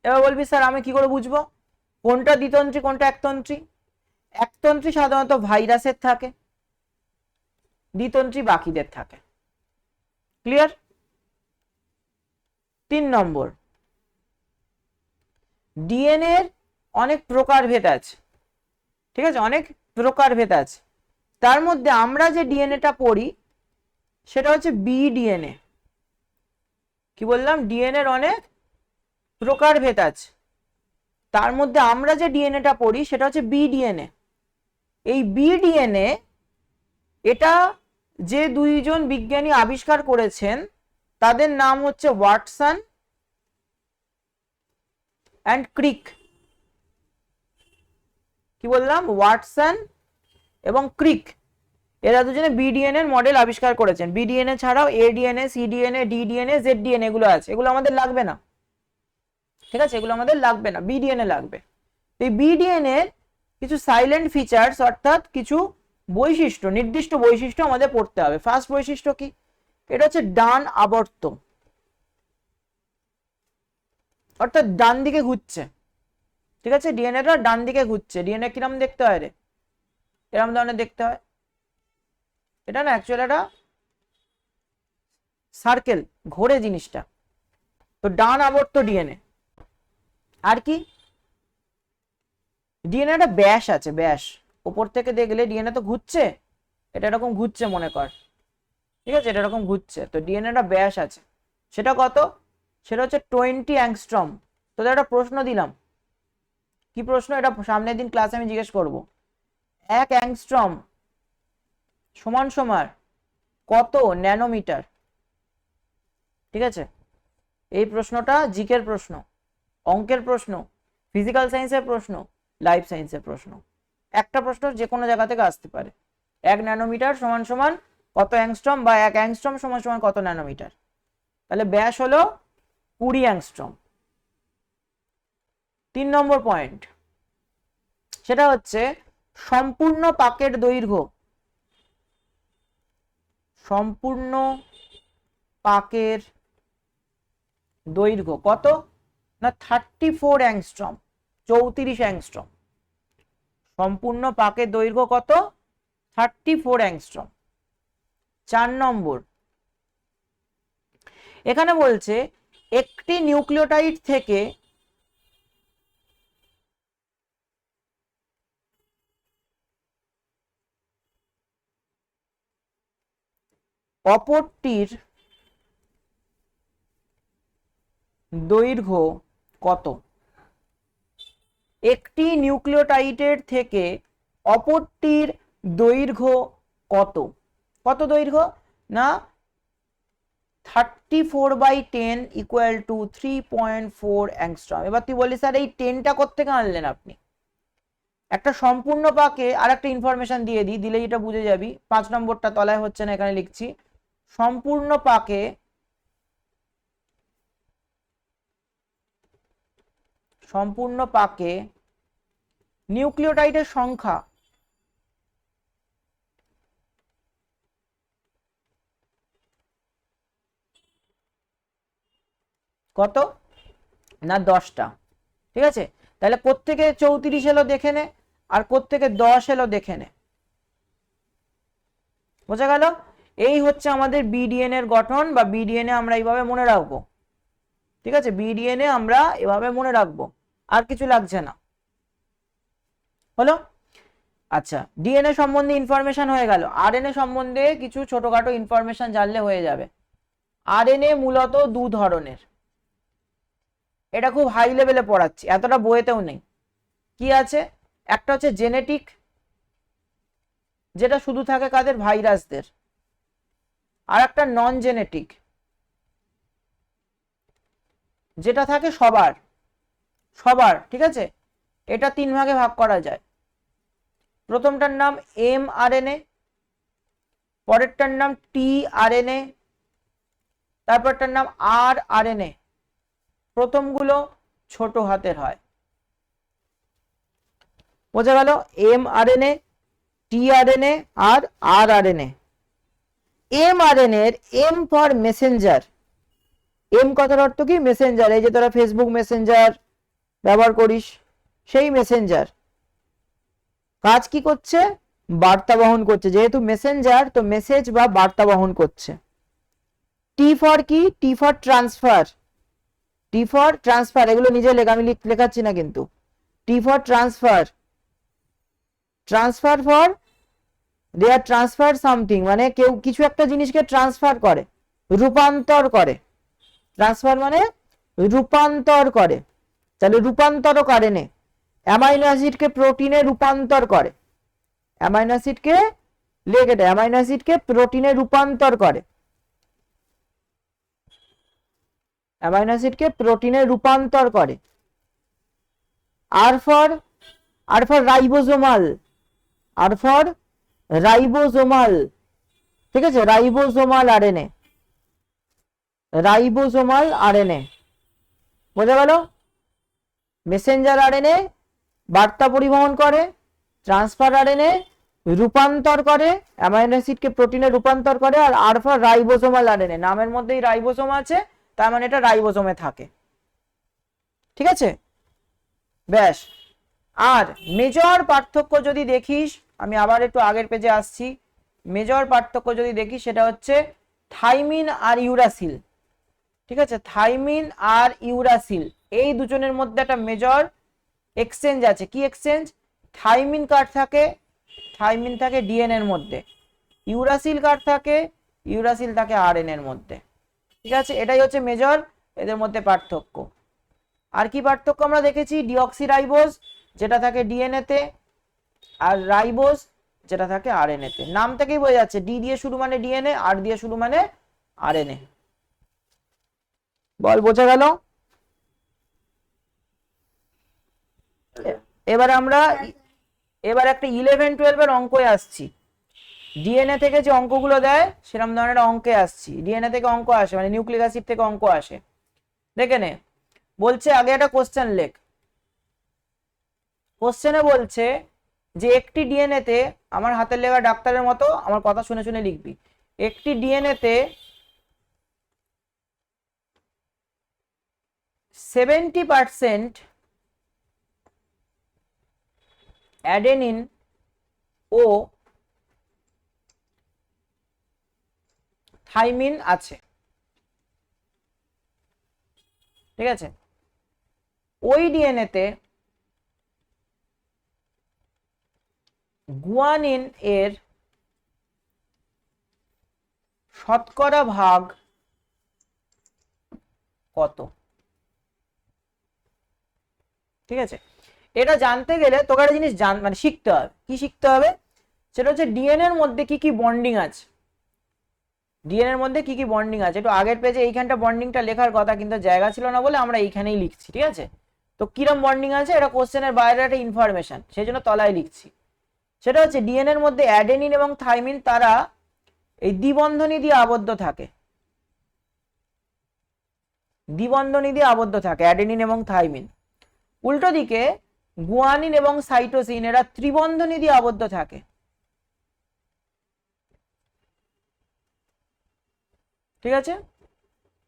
এবার বলবি স্যার আমি কি করে বুঝবো কোনটা দ্বিতন্ত্রী কোনটা একতন্ত্রী? একতন্ত্রী সাধারণত ভাইরাসের থাকে, দ্বিতন্ত্রী বাকিদের থাকে। ক্লিয়ার? 3 নম্বর, ডিএনএ এর অনেক প্রকারভেদ আছে। ঠিক আছে, অনেক প্রকারভেদ আছে। তার মধ্যে আমরা যে ডিএনএটা পড়ি সেটা হচ্ছে বিডিএনএ। কি বললাম? ডিএনএ এর অনেক প্রকারভেদ আছে। তার মধ্যে আমরা যে ডিএনএটা পড়ি সেটা হচ্ছে বিডিএনএ। এই বিডিএনএ এটা যে দুইজন বিজ্ঞানী আবিষ্কার করেছেন তাদের নাম হচ্ছে ওয়াটসন অ্যান্ড ক্রিক। কি বললাম? ওয়াটসন এবং ক্রিক, এরা দুজনে বিডিএনএ এর মডেল আবিষ্কার করেছেন। বিডিএনএ ছাড়াও এডিএনএ, সিডিএনএ, ডিডিএনএ, জেডডিএনএ এগুলো আছে, এগুলো আমাদের লাগবে না। ঠিক আছে, এগুলো আমাদের লাগবে না, বিডিএনএ লাগবে। এই বিডিএনএ এর কিছু সাইলেন্ট ফিচার্স অর্থাৎ কিছু বৈশিষ্ট্য, নির্দিষ্ট বৈশিষ্ট্য আমাদের পড়তে হবে। ফার্স্ট বৈশিষ্ট্য কি? এটা হচ্ছে ডান আবর্ত, অর্থাৎ ডান দিকে ঘুরছে। ঠিক আছে, ডিএনএটা ডান দিকে ঘুরছে। ডিএনএ কিরম দেখতে হয় রে? এরম ধরনের দেখতে হয়। এটা না অ্যাকচুয়ালি একটা সার্কেল, ঘোরে জিনিসটা। তো ডান আবর্ত ডিএনএ। আর কি? ডিএনএ একটা ব্যাস আছে, ব্যাস। উপর থেকে দেখলে ডিএনএ তো ঘুরছে, এটা এরকম ঘুরছে মনে কর। ঠিক আছে, এটা এরকম ঘুরছে, তো ডিএনএ একটা ব্যাস আছে। সেটা কত? সেটা হচ্ছে 20 অ্যাংস্ট্রম। তোদের একটা প্রশ্ন দিলাম, কি প্রশ্ন? এটা সামনের দিন ক্লাসে আমি জিজ্ঞেস করব। 1 অ্যাংস্ট্রম সমান সমান কত ন্যানোমিটার? ঠিক আছে, এই প্রশ্নটা জিকের প্রশ্ন, অঙ্কের প্রশ্ন, ফিজিক্যাল সায়েন্সের প্রশ্ন, লাইফ সায়েন্সের প্রশ্ন। একটা প্রশ্ন যে কোনো জায়গা থেকে আসতে পারে। 1 ন্যানোমিটার সমান সমান কত অ্যাংস্ট্রম, বা 1 অ্যাংস্ট্রম সমান সমান কত ন্যানোমিটার। তাহলে ব্যাস হলো 20 অ্যাংস্ট্রম। 3 নম্বর পয়েন্ট, সেটা হচ্ছে সম্পূর্ণ পাকের দৈর্ঘ্য। সম্পূর্ণ পাকের দৈর্ঘ্য কত? না 34 অ্যাংস্ট্রম, 34 অ্যাংস্ট্রম। সম্পূর্ণ পাকের দৈর্ঘ্য কত? 34 অ্যাংস্ট্রম। 4 নম্বর, এখানে বলছে একটি নিউক্লিওটাইড থেকে অপরটির দৈর্ঘ্য কত? একটি নিউক্লিওটাইডের থেকে অপরটির দৈর্ঘ্য কত? কত দৈর্ঘ্য? না 34/10 ইকুয়াল টু 3.4 অ্যাংস্ট্রম। এবার তুই বলি স্যার এই 10টা কোত্থেকে আনলেন আপনি? একটা সম্পূর্ণ পাকে আর একটা ইনফরমেশন দিয়ে দিই, দিলেই এটা বুঝে যাবি। 5 নম্বরটা তলায় হচ্ছে না, এখানে লিখছি। সম্পূর্ণ পাকে নিউক্লিওটাইডের সংখ্যা কত? না 10টা। ঠিক আছে, তাহলে কোত্থেকে 34 এলো দেখে নে, আর কোত্থেকে 10 এলো দেখে নে। বোঝা গেল? এই হচ্ছে আমাদের বিডিএনএ এর গঠন, বা বিডিএনএ আমরা এইভাবে মনে রাখবো। ঠিক আছে, বিডিএনএ আমরা এভাবে মনে রাখবো, আর কিছু লাগছে না। হলো? আচ্ছা, ডিএনএ সম্বন্ধে ইনফরমেশন হয়ে গেল, আরএনএ সম্বন্ধে কিছু ছোটখাটো ইনফরমেশন জানলে হয়ে যাবে। আরএনএ মূলত দু ধরনের, এটা খুব হাই লেভেলে পড়াচ্ছি, এতটা বইয়েতেও নেই। কি আছে, একটা হচ্ছে জেনেটিক, যেটা শুধু থাকে কাদের, ভাইরাসদের। আর একটা নন জেনেটিক, যেটা থাকে সবার সবার, ঠিক আছে। এটা তিন ভাগে ভাগ করা যায়। প্রথমটার নাম এমআরএনএ, পরেরটার নাম টিআরএনএ, তারপরটার নাম আরআরএনএ। প্রথমগুলো ছোট হাতের হয়, বোঝা গেল? এমআরএনএ, টিআরএনএ আর আরআরএনএ। এমআরএনএ এর এম ফর মেসেঞ্জার। এম কথার অর্থ কি, মেসেঞ্জার। এই যে তোরা ফেসবুক মেসেঞ্জার ব্যবহার করিস, সেই মেসেঞ্জার কাজ কি করছে, বার্তা বহন করছে। যেহেতু মেসেঞ্জার, তো মেসেজ বা বার্তা বহন করছে। টি ফর কি, T for transfer. T for transfer, এগুলো নিজে লেখা, আমি লেখাচ্ছি না কিন্তু। T for transfer, transfer for the আর ট্রান্সফার সামথিং, মানে কেউ কিছু একটা জিনিসকে ট্রান্সফার করে, রূপান্তর করে। ট্রান্সফার মানে রূপান্তর করে। তাহলে রূপান্তরক আরএনএ অ্যামাইনো অ্যাসিডকে প্রোটিনে রূপান্তর করে। অ্যামাইনো অ্যাসিডকে লেখ, এটা অ্যামাইনো অ্যাসিডকে প্রোটিনে রূপান্তর করে। অ্যামাইনো অ্যাসিডকে প্রোটিনে রূপান্তর করে। R for ribosomal, R for ribosomal, ঠিক আছে, রাইবোজোমাল আরএনএ, রাইবোজোমাল আরএনএ। বোঝা গেল? মেসেঞ্জার আরএনএ বার্তা পরিবহন করে, ট্রান্সফার আরএনএ রূপান্তর করে, অ্যামাইনো অ্যাসিডকে প্রোটিনে রূপান্তর করে, আর আর ফর রাইবোজোমাল আরএনএ, নামের মধ্যেই রাইবোজোম আছে, তার মানে এটা রাইবোজোমে থাকে। ঠিক আছে, ব্যাস। আর মেজর পার্থক্য যদি দেখিস, আমি আবার একটু আগের পেজে আসছি, মেজর পার্থক্য যদি দেখি সেটা হচ্ছে থাইমিন আর ইউরাসিল। ঠিক আছে, থাইমিন আর ইউরাসিল এই দুজনের মধ্যে একটা মেজর এক্সচেঞ্জ আছে। কি এক্সচেঞ্জ? থাইমিন কার থাকে, থাইমিন থাকে ডিএনএ এর মধ্যে, ইউরাসিল কার থাকে, ইউরাসিল থাকে আরএনএ এর মধ্যে। ঠিক আছে, এটাই হচ্ছে মেজর এদের মধ্যে পার্থক্য। আর কি পার্থক্য আমরা দেখেছি, ডিঅক্সিরাইবোজ যেটা থাকে ডিএনএ তে, আর রাইবোজ যেটা থাকে আরএনএ তে। নাম থেকেই বোঝা যাচ্ছে, ডি দিয়ে শুরু মানে ডিএনএ, আর দিয়ে শুরু মানে আরএনএ। বল, বোঝা গেল? এবার আমরা একটা 11-12 এর অঙ্কে আসছি। ডিএনএ থেকে যে অঙ্কগুলো দেয় সেরকম ধরনের অঙ্কে আসছি। ডিএনএ থেকে অঙ্ক আসে, মানে নিউক্লিক অ্যাসিড থেকে অঙ্ক আসে। দেখে নে, বলছে আগে একটা কোশ্চেন লেখ। কোশ্চেনে বলছে যে একটি ডিএনএ তে, আমার হাতের লেখা ডাক্তারের মতো আমার কথা শুনে শুনে লিখবি, একটি ডিএনএ তে 70% অ্যাডেনিন ও থাইমিন আছে। ঠিক আছে, ওই ডিএনএ তে গুয়ানিন এর শতকরা ভাগ কত? ঠিক আছে, এটা জানতে গেলে তোকে একটা জিনিস মানে শিখতে হবে। কি শিখতে হবে? সেটা হচ্ছে ডিএনএ এর মধ্যে কি কি বন্ডিং আছে। ডিএনএ এর মধ্যে কি কি বন্ডিং আছে, একটু আগের পেজে এইখানটা বন্ডিংটা লেখার কথা, কিন্তু জায়গা ছিল না বলে আমরা এইখানেই লিখছি। ঠিক আছে, তো কিরম বন্ডিং আছে, এটা কোশ্চেনের বাইরে একটা ইনফরমেশন, সেই জন্য তলায় লিখছি। সেটা হচ্ছে ডিএনএ এর মধ্যে অ্যাডেনিন এবং থাইমিন তারা এই দ্বিবন্ধনী দিয়ে আবদ্ধ থাকে। দ্বিবন্ধনী দিয়ে আবদ্ধ থাকে অ্যাডেনিন এবং থাইমিন। উল্টো দিকে গুয়ানিন এবং সাইটোসিন এরা ত্রিবন্ধনী দিয়ে আবদ্ধ থাকে। ঠিক আছে,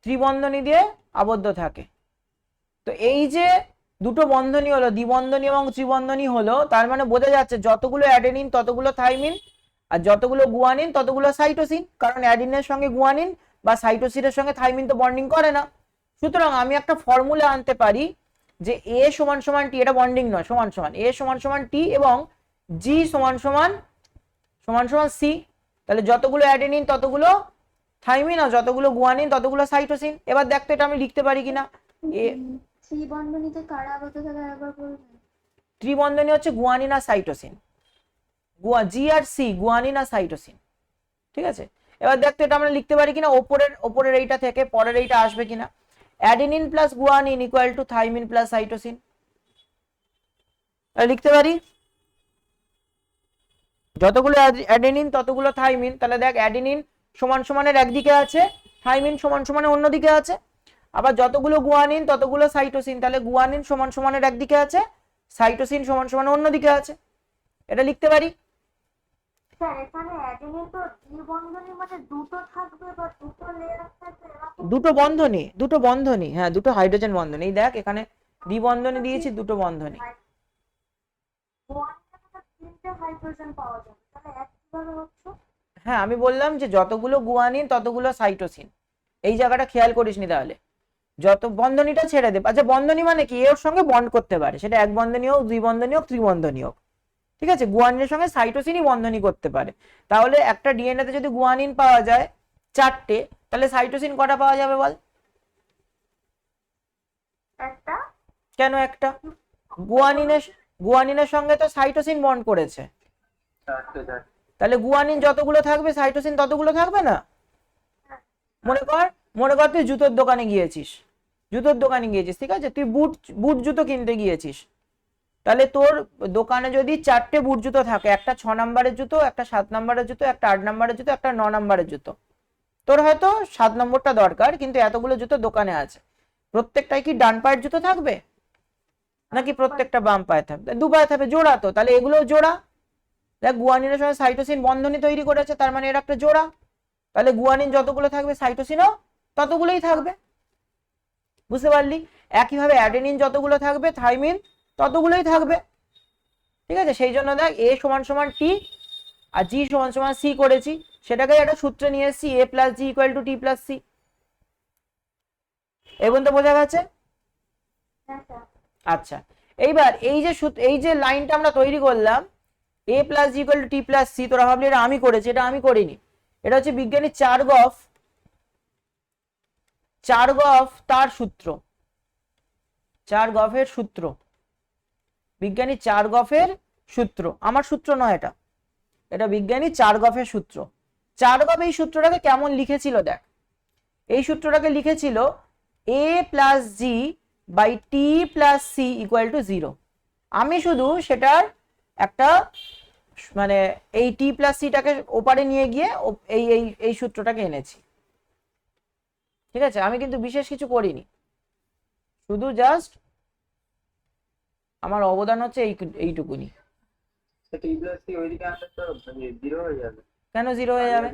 ত্রিবন্ধনী দিয়ে আবদ্ধ থাকে। তো এই যে দুটো বন্ধনী হলো, দ্বিবন্ধনী এবং ত্রিবন্ধনী হলো, তার মানে বোঝা যাচ্ছে যতগুলো অ্যাডেনিন ততগুলো থাইমিন, আর যতগুলো গুয়ানিন ততগুলো সাইটোসিন। কারণ অ্যাডেনিনের সঙ্গে গুয়ানিন বা সাইটোসিনের সঙ্গে থাইমিন তো বন্ডিং করে না। সুতরাং আমি একটা ফর্মুলা আনতে পারি যে এ সমান সমান টি, এটা বন্ডিং নয়, সমান সমান এ সমান সমান টি, এবং জি সমান সমান সি, তাহলে যতগুলো অ্যাডেনিন ততগুলো থাইমিন, আর যতগুলো গুয়ানিন ততগুলো সাইটোসিন। এবার দেখতে এটা আমি লিখতে পারি কিনা। থ্রি বন্ধনীতে কারা আবদ্ধ থাকে একবার বলবেন? ত্রিবন্ধনী হচ্ছে গুয়ানিন আর সাইটোসিন, জি আর সি, গুয়ানিন আর সাইটোসিন। ঠিক আছে, এবার দেখতে এটা আমরা লিখতে পারি কিনা, ওপরের এইটা থেকে পরের এইটা আসবে কিনা। Adenine plus guanine equal to thymine plus cytosine, লিখতে পারি। যতগুলো অ্যাডেনিন ততগুলো থাইমিন, তাহলে দেখ অ্যাডেনিন সমান সমানের একদিকে আছে, থাইমিন সমান সমানের অন্যদিকে আছে। আবার যতগুলো গুয়ানিন ততগুলো সাইটোসিন, তাহলে গুয়ানিন সমান সমানের একদিকে আছে, সাইটোসিন সমান সমানের অন্যদিকে আছে। এটা লিখতে পারি। স্যার এখানে অ্যাডেনিন তো দ্বিবন্ধনী মানে দুটো থাকবে বা দুটো লেয়ার থাকবে এরকম? দুটো বন্ধনী, হ্যাঁ দুটো হাইড্রোজেন বন্ধনী। এই দেখ এখানে দ্বিবন্ধনী দিয়েছি, দুটো বন্ধনী। তিনটে হাইড্রোজেন পাওয়া যাবে, তাহলে এক কিভাবে হচ্ছে? হ্যাঁ আমি বললাম যে যতগুলো গুয়ানিন ততগুলো সাইটোসিন, এই জায়গাটা খেয়াল করিসনি তাহলে। যত বন্ধনীটা ছেড়ে দে। আচ্ছা বন্ধনী মানে কি, এর সঙ্গে বন্ড করতে পারে, সেটা এক বন্ধনী হোক, দুই বন্ধনী হোক, ত্রিবন্ধনী হোক। ঠিক আছে, গুয়ানিনের সঙ্গে সাইটোসিনই বন্ধনী করতে পারে। তাহলে একটা ডিএনএ তে যদি গুয়ানিন পাওয়া যায় 4টে, তাহলে সাইটোসিন কটা পাওয়া যাবে বল? একটা। কেন একটা? গুয়ানিনের সঙ্গে তো সাইটোসিন বন্ড করেছে, তাহলে গুয়ানিন যতগুলো থাকবে সাইটোসিন ততগুলো থাকবে না? মনে কর তুই জুতোর দোকানে গিয়েছিস, ঠিক আছে, তুই বুট জুতো কিনতে গিয়েছিস। তাহলে তোর দোকানে যদি 4টে বুট জুতো থাকে, একটা 6 নম্বরের জুতো, একটা 7 নম্বরের জুতো, একটা 8 নম্বরের জুতো, একটা 9 নম্বরের জুতো, তোর হয়তো 7 নম্বরটা দরকার, কিন্তু এতগুলো জুতো দোকানে আছে, প্রত্যেকটাই কি ডান পায়ের জুতো থাকবে নাকি প্রত্যেকটা বাম পায়ে থাকবে? দু পায়ে থাকবে, জোড়া তো, তাহলে এগুলো জোড়া। দেখ গুয়ানিনের সঙ্গে সাইটোসিন বন্ধনী তৈরি করেছে, তার মানে এর একটা জোড়া, তাহলে গুয়ানিন যতগুলো থাকবে সাইটোসিনও ততগুলোই থাকবে। বুঝতে পারলি? একইভাবে অ্যাডেনিন যতগুলো থাকবে থাইমিন ততগুলোই থাকবে। ঠিক আছে, সেই জন্য দেখ এ সমান সমান টি আর জি সমান সমান সি করেছি, সেটাকে একটা সূত্রে নিয়ে এসেছি, A plus G equal to T plus C. এখন তো বোঝা গেছে? আচ্ছা, এইবার এই যে লাইনটা আমরা তৈরি করলাম, A plus G equal to T plus C, তোরা ভাবলি এটা আমি করেছি, এটা আমি করিনি। এটা হচ্ছে বিজ্ঞানী চার্গফ তার সূত্র, চার্গফের সূত্র, বিজ্ঞানী চার্গফের সূত্র, আমার সূত্র নয় এটা, এটা বিজ্ঞানী চার্গফের সূত্র। চার্গফ এই সূত্রটাকে কেমন লিখেছিল দেখ, এই সূত্রটাকে লিখেছিল A plus G by T plus C equal to 0। আমি শুধু সেটার একটা মানে এই টি প্লাস সিটাকে ওপারে নিয়ে গিয়ে এই এই এই সূত্রটাকে এনেছি। ঠিক আছে, আমি কিন্তু বিশেষ কিছু করিনি, শুধু জাস্ট আমার অবদান হচ্ছে এইটুকুনি। কেন 0 হয়ে যাবে?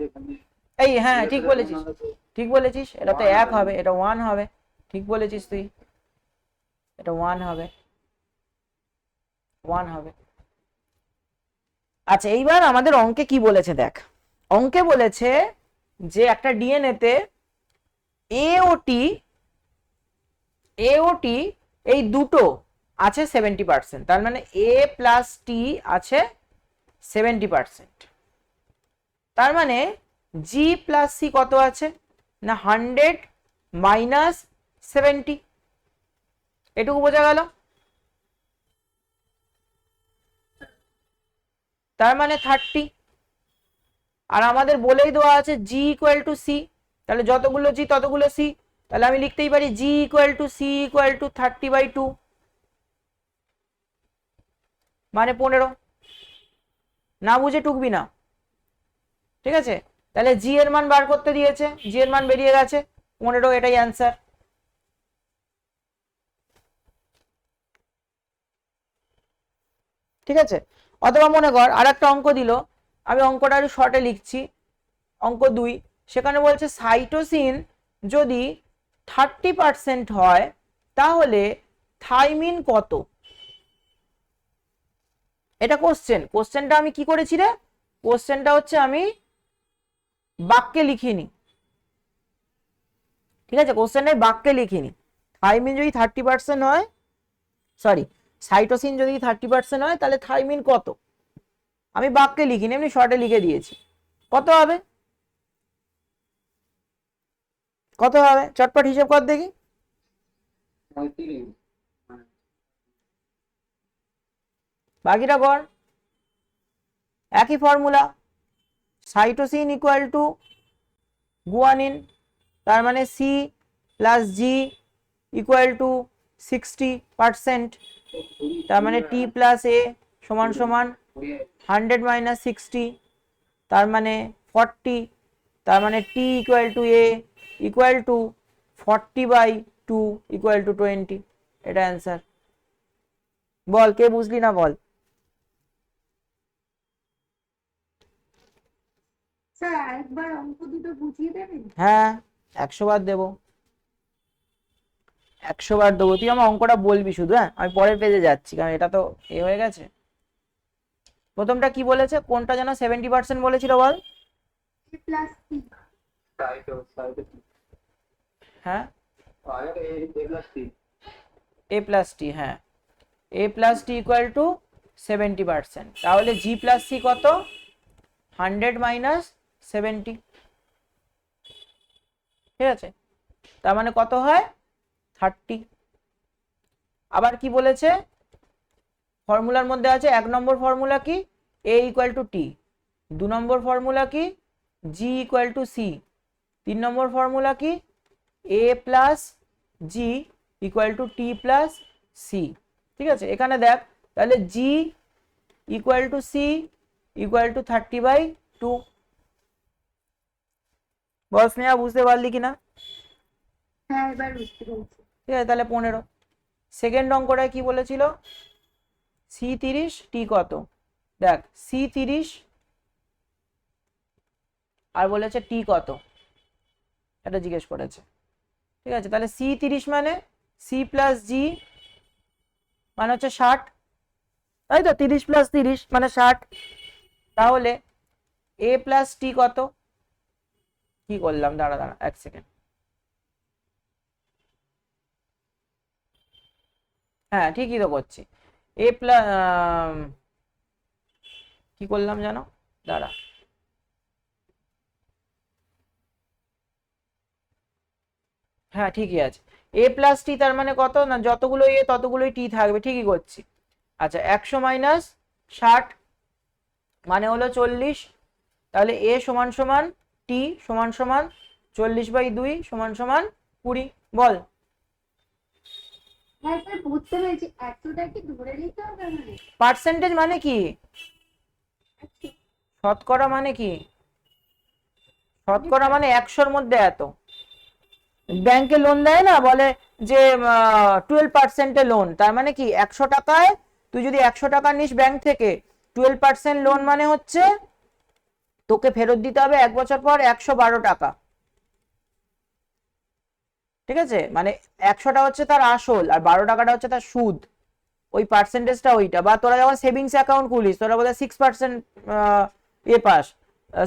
এই হ্যাঁ ঠিক বলেছিস, এটা তো 1 হবে, এটা 1 হবে, ঠিক বলেছিস তুই, এটা 1 হবে, 1 হবে। আচ্ছা এইবার আমাদের অঙ্কে কি বলেছে দেখ, অঙ্কে বলেছে যে একটা ডিএনএ তে এ ও টি এই দুটো আছে 70%, তার মানে এ প্লাস টি আছে 70%, তার মানে জি প্লাস সি কত আছে না 100 মাইনাস 70, এটুকু বোঝা গেল? তার মানে 30, আর আমাদের বলেই দেওয়া আছে জি ইকুয়াল টু সি, তাহলে যতগুলো জি ততগুলো সি, তাহলে আমি লিখতেই পারি G equal to C equal to 30/2 মানে 15। না বুঝে টুকবি না, ঠিক আছে? তাহলে জি এর মান বার করতে দিয়েছে, জি এর মান বেরিয়ে গেছে 15, এটাই অ্যান্সার। ঠিক আছে, অথবা মনে কর আর একটা অঙ্ক দিল, আমি অঙ্কটা একটু শর্টে লিখছি, অঙ্ক 2, সেখানে বলছে সাইটোসিন যদি 30% হয় তাহলে থাইমিন কত? এটা কোশ্চেনটা আমি কি করেছি রে, কোশ্চেনটা হচ্ছে আমি বাক্যে লিখিনি, ঠিক আছে, কোশ্চেনের বাক্যে লিখিনি। থাইমিন যদি 30% হয়, সরি সাইটোসিন যদি 30% হয় তাহলে থাইমিন কত, আমি বাক্যে লিখিনি, এমনি শর্টে লিখে দিয়েছি। কত হবে? কত হবে চটপট হিসেব কর দেখি। 35। বাকিটা কর। একই formula, cytosine equal to guanine, তার মানে C plus G equal to 60%, তার মানে টি প্লাস এ সমান সমান 100 মাইনাস 60, তার মানে 40, তার মানে T equal to A equal to 40/2 equal to 20। এটা অ্যান্সার। বল কে বুঝলি না বল। স্যার আরেকবার অঙ্ক দুটো বুঝিয়ে দেবেন? হ্যাঁ 100 বার দেবো, 100 বার দেবো। তুই আমার অঙ্কটা বলবি শুধু, হ্যাঁ আমি পরের পেজে যাচ্ছি কারণ এটা তো এ হয়ে গেছে। প্রথমটা কি বলেছে, কোনটা যেন 70% বলেছিল বল। a plus C. হ্যাঁ A+C। এ প্লাস টি, হ্যাঁ এ প্লাস টি ইকুয়াল টু 70%, তাহলে জি প্লাস সি কত, 100 মাইনাস 70, ঠিক আছে, তার মানে কত হয় 30। আবার কি বলেছে, ফর্মুলার মধ্যে আছে 1 নম্বর ফর্মুলা কি, এ ইকুয়াল টু টি, 2 নম্বর ফর্মুলা কি, জি ইকুয়াল টু সি, 3 নম্বর ফর্মুলা কি, A plus G equal to T plus C. ঠিক আছে, এখানে দেখ তাহলে G equal to C equal to 30/2। বল স্নেহা বুঝতে পারলি কিনা? হ্যাঁ এবার বুঝতে পেরেছি। ঠিক আছে, তাহলে 15। সেকেন্ড অঙ্কটায় কি বলেছিল, সি 30 টি কত, দেখ সি 30 আর বলেছে টি কত, এটা জিজ্ঞেস করেছে। ঠিক আছে, তাহলে সি 30 মানে সি প্লাস জি মানে হচ্ছে 60, তাই তো, 30 প্লাস 30 মানে 60, তাহলে এ প্লাস টি কত, কি করলাম, দাঁড়া দাঁড়া 1 সেকেন্ড, হ্যাঁ ঠিকই তো করছি, এ প্লাস কি করলাম জানো, দাঁড়া, হ্যাঁ ঠিকই আছে, এ প্লাস টি তার মানে কত না, যতগুলো এ ততগুলোই টি থাকবে, ঠিকই করছি। আচ্ছা 100 মাইনাস 60 মানে হলো 40, তাহলে এ সমান সমান টি সমান সমান 40/2 সমান সমান 20। বল। হ্যাঁ স্যার বুঝতে পেরেছি, 100টা কি ধরে নিতে হবে মানে? পার্সেন্টেজ মানে কি, শতকরা মানে কি, শতকরা মানে 100-র মধ্যে এত। ব্যাংকে লোন দেয় না, বলে যে 12% লোন, তার মানে কি 100 টাকায় তুই যদি 100 টাকা নিস ব্যাংক থেকে, 12% লোন মানে হচ্ছে তোকে ফেরত দিতে হবে 1 বছর পর 112 টাকা। ঠিক আছে, মানে 100টা হচ্ছে তার আসল আর 12 টাকাটা হচ্ছে তার সুদ, ওই পার্সেন্টেজটা ওইটা। বা তোরা যখন সেভিংস অ্যাকাউন্ট খুলিস, তোরা বোধহয় 6% এ পাস,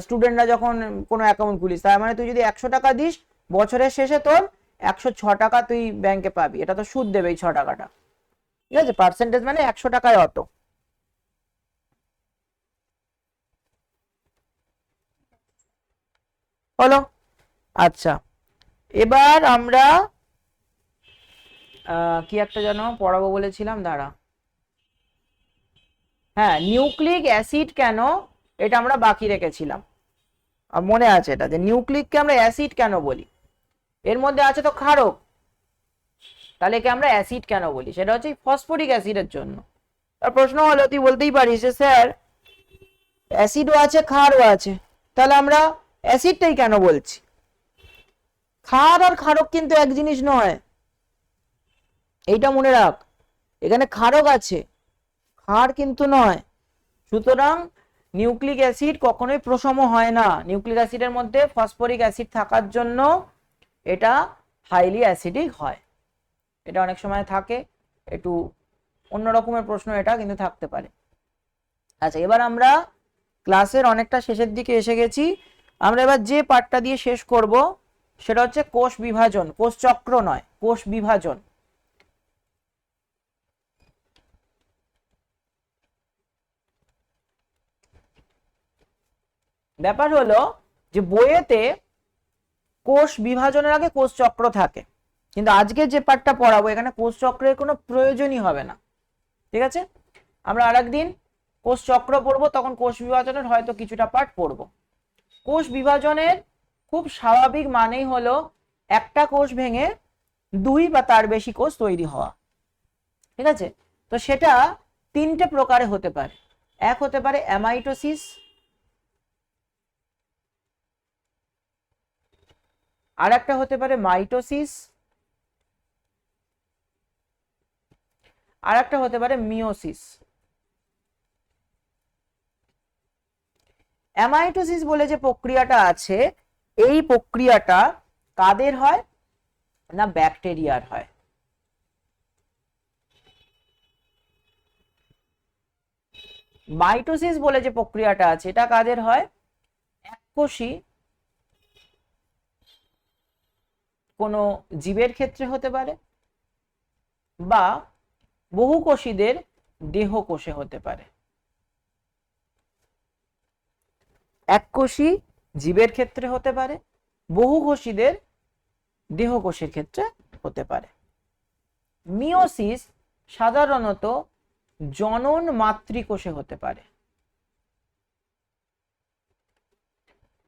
স্টুডেন্টরা যখন কোনো অ্যাকাউন্ট খুলিস, তার মানে তুই যদি 100 টাকা দিস, বছরের শেষে তোর 106 টাকা তুই ব্যাংকে পাবি, এটা তো সুদ দেবে এই 6 টাকাটা। ঠিক আছে, পার্সেন্টেজ মানে 100 টাকায় অত। হলো, আচ্ছা এবার আমরা কি একটা যেন পড়াবো বলেছিলাম, দাঁড়া, হ্যাঁ নিউক্লিক অ্যাসিড কেন, এটা আমরা বাকি রেখেছিলাম। মনে আছে এটা, যে নিউক্লিককে আমরা অ্যাসিড কেন বলি, এর মধ্যে আছে তো ক্ষারক, তাহলে একে আমরা অ্যাসিড কেন বলি, সেটা হচ্ছে ফসফরিক অ্যাসিডের জন্য। আর প্রশ্ন হলো, তুই বলতেই পারিস যে স্যার অ্যাসিডও আছে ক্ষারও আছে, তাহলে আমরা অ্যাসিডটাই কেন বলছি। ক্ষার আর ক্ষারক কিন্তু এক জিনিস নয়, এইটা মনে রাখ, এখানে ক্ষারক আছে, ক্ষার কিন্তু নয়। সুতরাং নিউক্লিক অ্যাসিড কখনোই প্রশম হয় না, নিউক্লিক অ্যাসিডের মধ্যে ফসফরিক অ্যাসিড থাকার জন্য এটা হাইলি অ্যাসিডিক হয়। এটা অনেক সময় থাকে, একটু অন্য রকমের প্রশ্ন এটা কিন্তু থাকতে পারে। আচ্ছা এবার আমরা ক্লাসের অনেকটা শেষের দিকে এসে গেছি, আমরা এবার যে পার্টটা দিয়ে শেষ করব সেটা হচ্ছে কোষ বিভাজন, কোষ চক্র নয়, কোষ বিভাজন। ব্যাপার হলো যে বইয়েতে কোষ বিভাজনের আগে কোষ চক্র থাকে, কিন্তু আজকে যে পার্টটা পড়াবো এখানে কোষ চক্রের কোনো প্রয়োজনই হবে না। ঠিক আছে, আমরা আরেকদিন কোষ চক্র পড়বো, তখন কোষ বিভাজনের হয়তো কিছুটা পার্ট পড়বো। কোষ বিভাজনের খুব স্বাভাবিক মানেই হলো একটা কোষ ভেঙে দুই বা তার বেশি কোষ তৈরি হওয়া। ঠিক আছে, তো সেটা তিনটে প্রকারে হতে পারে। এক হতে পারে অ্যামাইটোসিস, আর একটা হতে পারে মাইটোসিস, আর একটা হতে পারে মিওসিস। অ্যামাইটোসিস বলে যে প্রক্রিয়াটা আছে, এই প্রক্রিয়াটা কাদের হয় না ব্যাকটেরিয়ার হয়। মাইটোসিস বলে যে প্রক্রিয়াটা আছে এটা কাদের হয়, এককোষী কোনো জীবের ক্ষেত্রে হতে পারে বা বহুকোষীদের দেহকোষে হতে পারে। এককোষী জীবের ক্ষেত্রে হতে পারে, বহুকোষীদের দেহকোষের ক্ষেত্রে হতে পারে। মিওসিস সাধারণত জনন মাতৃকোষে হতে পারে।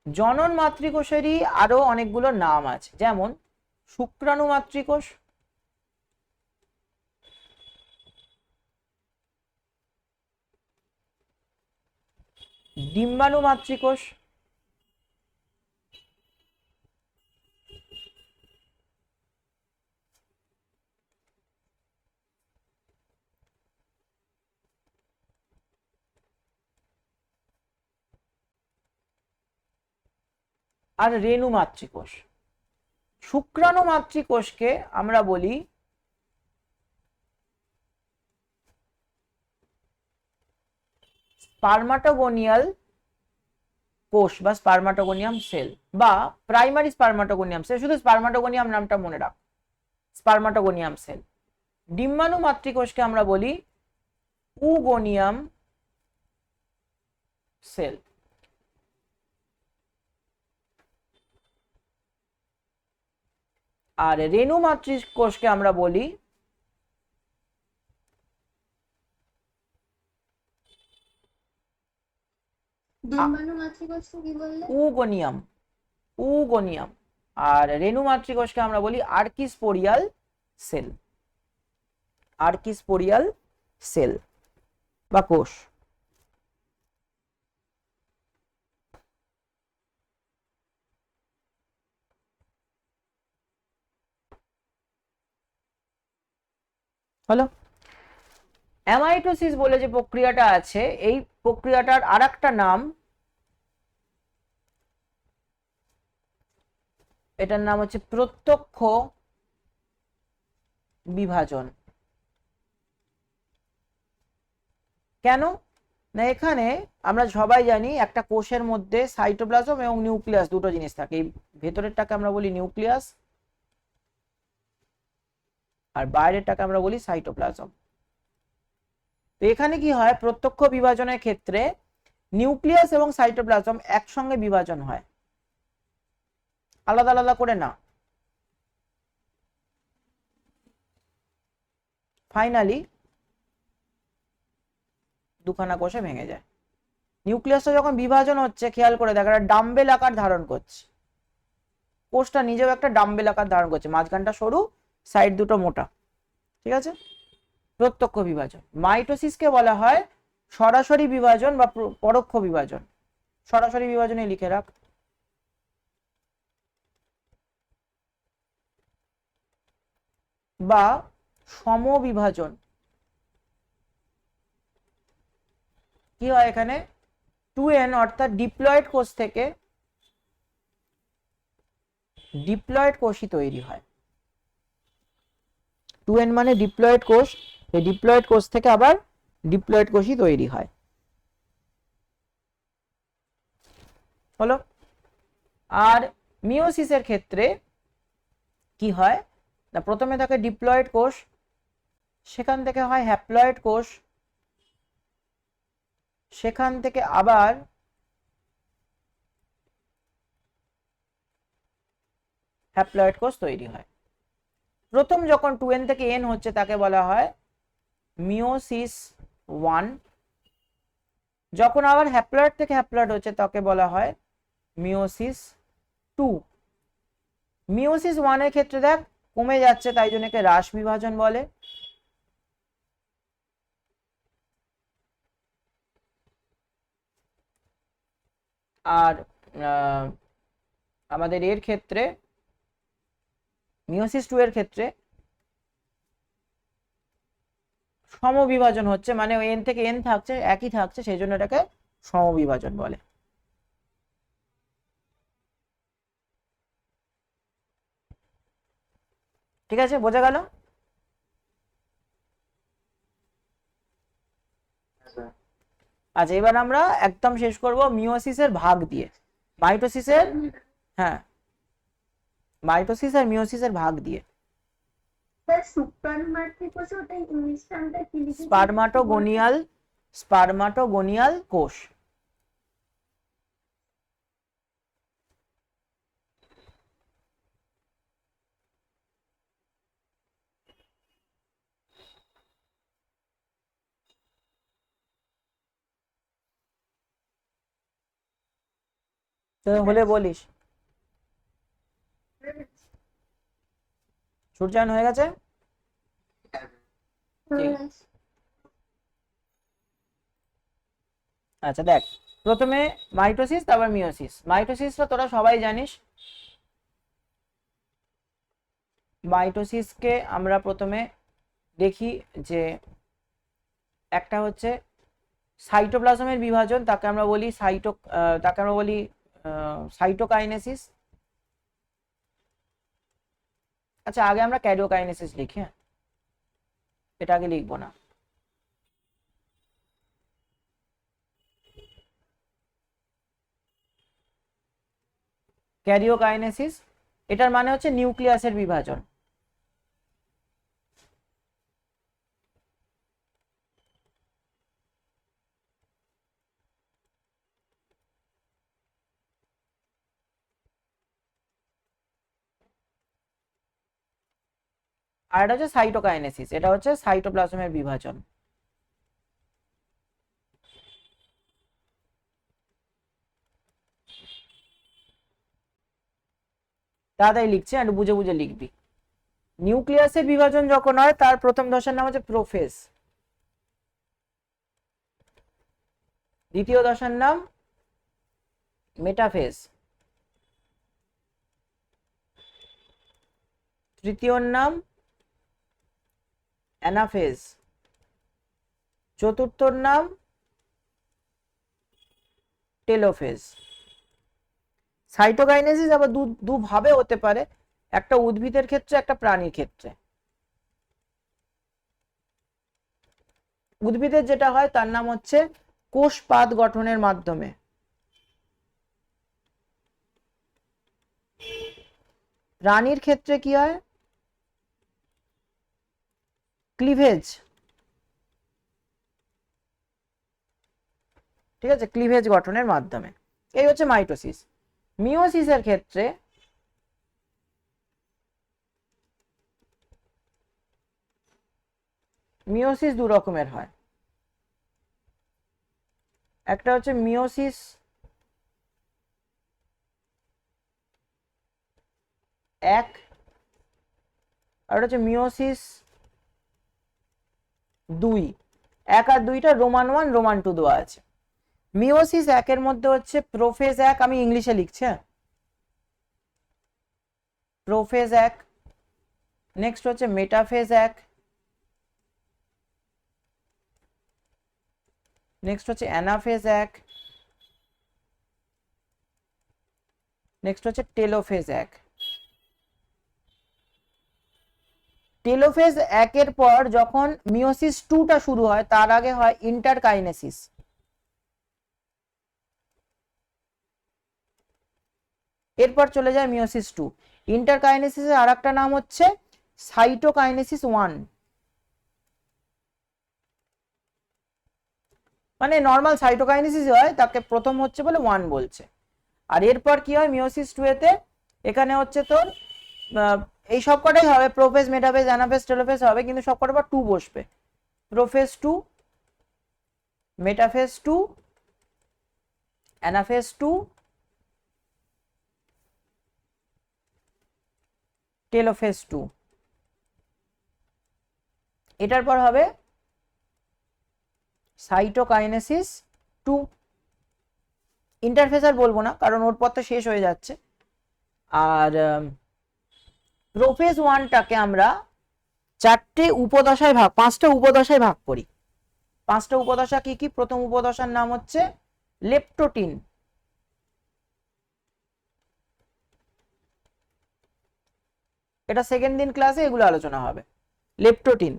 জনন মাতৃকোষেরই আরো অনেকগুলো নাম আছে, যেমন শুক্রাণু মাতৃকোষ, ডিম্বাণু মাতৃকোষ, আর রেণু মাতৃকোষ। শুক্রাণু মাতৃকোষকে আমরা বলি স্পার্মাটোগোনিয়াল কোষ বা স্পার্মাটোগোনিয়াম সেল বা প্রাইমারি স্পার্মাটোগোনিয়াম সেল, শুধু স্পার্মাটোগোনিয়াম নামটা মনে রাখ, স্পার্মাটোগোনিয়াম সেল। ডিম্বাণু মাতৃকোষকে আমরা বলি উগোনিয়াম সেল। আর রেণু মাতৃকোষকে আমরা বলি ডিম্বাণু মাতৃকোষকে কি বললে? উগোনিয়াম, উগোনিয়াম। আর রেণু মাতৃকোষকে আমরা বলি আর্কিস্পোরিয়াল সেল, আর্কিস্পোরিয়াল সেল বা কোষ। হলো। অ্যামাইটোসিস বলে যে প্রক্রিয়াটা আছে, এই প্রক্রিয়াটার আরেকটা নাম, এটার নাম হচ্ছে প্রত্যক্ষ বিভাজন। কেন না এখানে আমরা সবাই জানি একটা কোষের মধ্যে সাইটোপ্লাজম এবং নিউক্লিয়াস দুটো জিনিস থাকে। এই ভেতরেরটাকে আমরা বলি নিউক্লিয়াস আর বাইরেরটাকে আমরা বলি সাইটোপ্লাজম। তো এখানে কি হয়, প্রত্যক্ষ বিভাজনের ক্ষেত্রে নিউক্লিয়াস এবং সাইটোপ্লাজম একসঙ্গে বিভাজন হয়, আলাদা আলাদা করে না। ফাইনালি দুখানা কোষে ভেঙে যায়। নিউক্লিয়াসটা যখন বিভাজন হচ্ছে, খেয়াল করে দেখ, একটা ডাম্বেল আকার ধারণ করছে, কোষটা নিজেও একটা ডাম্বেল আকার ধারণ করছে, মাঝখানটা সরু, সাইড দুটো মোটা। ঠিক আছে, প্রত্যক্ষ বিভাজন। মাইটোসিসকে বলা হয় সরাসরি বিভাজন বা পরোক্ষ বিভাজন। সরাসরি বিভাজনে লিখে রাখ। বা সমবিভাজন। কি হয় এখানে, 2n অর্থাৎ ডিপ্লয়েড কোষ থেকে ডিপ্লয়েড কোষই তৈরি হয়। 2n মানে ডিপ্লয়েড কোষ, এই ডিপ্লয়েড কোষ থেকে আবার ডিপ্লয়েড কোষই তৈরি হয়। হলো। আর মিওসিসের ক্ষেত্রে কি হয় না, প্রথমে থাকে ডিপ্লয়েড কোষ, সেখান থেকে হয় হ্যাপ্লয়েড কোষ, সেখান থেকে আবার হ্যাপ্লয়েড কোষ তৈরি হয়। প্রথম যখন 2n থেকে n হচ্ছে তাকে বলা হয় মিওসিস 1। যখন আবার হ্যাপ্লয়েড থেকে হ্যাপ্লয়েড হচ্ছে তাকে বলা হয় মিওসিস 2। মিওসিস 1 এর ক্ষেত্রে দেখ কমে যাচ্ছে, তাই জন্য একে হ্রাস বিভাজন বলে। আর আমাদের এর ক্ষেত্রে মিওসিস 2 এর ক্ষেত্রে সমবিভাজন হচ্ছে, মানে n থেকে n থাকছে, একই থাকছে, সেই জন্য এটাকে সমবিভাজন বলে। ঠিক আছে, বোঝা গেল? আচ্ছা, এবার আমরা একদম শেষ করব মিওসিসের ভাগ দিয়ে। মাইটোসিসের, হ্যাঁ, মাইটোসিস আর মিওসিসের ভাগ দিয়ে। স্পার্মাটোগোনিয়াল, স্পার্মাটোগোনিয়াল কোষ। হলে বলিস। সূর্যায়ন হয়ে গেছে? আচ্ছা দেখ, প্রথমে মাইটোসিস তারপর মিওসিস। মাইটোসিসটা তোরা সবাই জানিস। মাইটোসিসকে আমরা প্রথমে দেখি যে একটা হচ্ছে সাইটোপ্লাজমের বিভাজন, তাকে আমরা বলি সাইটোকাইনেসিস। আচ্ছা, আগে আমরা ক্যারিওকাইনেসিস লিখি, হ্যাঁ, এটা আগে লিখবো না। ক্যারিওকাইনেসিস, এটার মানে হচ্ছে নিউক্লিয়াসের বিভাজন। আর এটা হচ্ছে সাইটোকাইনেসিস, এটা হচ্ছে সাইটোপ্লাজমের বিভাজন। তাড়াতাড়ি লিখছি, একটু বুঝে বুঝে লিখবি। নিউক্লিয়াসের বিভাজন যখন হয় তার প্রথম দশার নাম হচ্ছে প্রোফেজ, দ্বিতীয় দশার নাম মেটাফেজ, তৃতীয়র নাম অ্যানাফেজ, চতুর্থর নাম টেলোফেজ। সাইটোকাইনেসিস আবার দুভাবে হতে পারে, একটা উদ্ভিদের ক্ষেত্রে, একটা প্রাণীর ক্ষেত্রে। উদ্ভিদের যেটা হয় তার নাম হচ্ছে কোষপাত গঠনের মাধ্যমে। প্রাণীর ক্ষেত্রে কি হয়? ক্লিভেজ। ঠিক আছে, ক্লিভেজ গঠনের মাধ্যমে। এই হচ্ছে মাইটোসিস। মিওসিসের ক্ষেত্রে মিওসিস দু রকমের হয়। একটা হচ্ছে মিওসিস এক, আর হচ্ছে মিওসিস 2। এক আর দুইটা রোমান 1 রোমান 2 দেওয়া আছে। মিওসিস একের মধ্যে হচ্ছে প্রোফেজ 1, আমি ইংলিশে লিখছি, প্রোফেজ 1। নেক্সট হচ্ছে মেটাফেজ 1, নেক্সট হচ্ছে অ্যানাফেজ 1, নেক্সট হচ্ছে টেলোফেজ 1। টেলোফেজ 1 এর পর যখন মিওসিস 2টা শুরু হয় তার আগে হয় ইন্টারকাইনেসিস। এরপর চলে যায় মিওসিস 2। ইন্টারকাইনেসিসের আরেকটা নাম হচ্ছে সাইটোকাইনেসিস 1। মানে নর্মাল সাইটোকাইনেসিস হয়, তাকে প্রথম হচ্ছে বলে 1 বলছে। আর এরপর কি হয় মিওসিস 2 এতে? এখানে হচ্ছে তোর এই সব কটাই হবে, প্রোফেজ, মেটাফেজ, অ্যানাফেজ, টেলোফেজ হবে, কিন্তু সব কটা 2 বসবে। Prophase 2, metaphase 2, anaphase 2, telophase 2। এটার পর হবে সাইটোকাইনেসিস 2। ইন্টারফেস আর বলবো না, কারণ ওর পর তো শেষ হয়ে যাচ্ছে। আর প্রোফেজ 1টাকে আমরা 5টা উপদশায় ভাগ করি। 5টা উপদশা কি কি? প্রথম উপদশার নাম হচ্ছে লেপ্টোটিন। এটা সেকেন্ড দিন ক্লাসে এগুলো আলোচনা হবে। লেপ্টোটিন।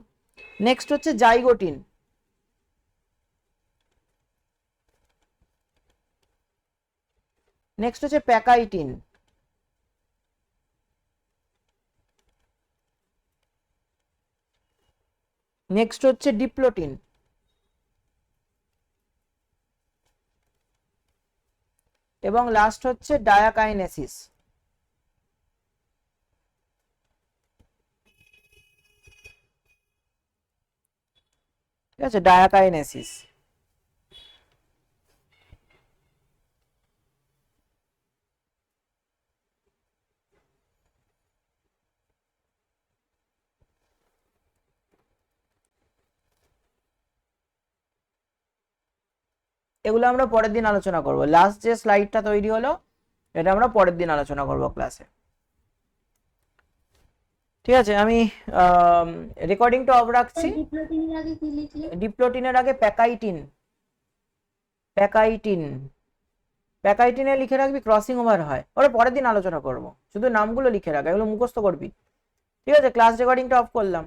নেক্সট হচ্ছে জাইগোটিন। নেক্সট হচ্ছে প্যাকাইটিন। নেক্সট হচ্ছে ডিপ্লোটিন। এবং লাস্ট হচ্ছে ডায়াকাইনেসিস। ঠিক আছে, ডায়াকাইনেসিস। এগুলো আমরা পরের দিন আলোচনা করব। লাস্ট যে স্লাইডটা তৈরি হলো এটা আমরা পরের দিন আলোচনা করব ক্লাসে। ঠিক আছে, আমি রেকর্ডিংটা অফ রাখছি। ডিপ্লোটিনের আগে কি লিখলে? ডিপ্লোটিনের আগে প্যাকাইটিন। প্যাকাইটিন, প্যাকাইটিনে লিখে রাখবি ক্রসিং ওভার হয়, ওরা পরের দিন আলোচনা করব। শুধু নামগুলো লিখে রাখ, এগুলো মুখস্থ করবি। ঠিক আছে, ক্লাস রেকর্ডিংটা অফ করলাম।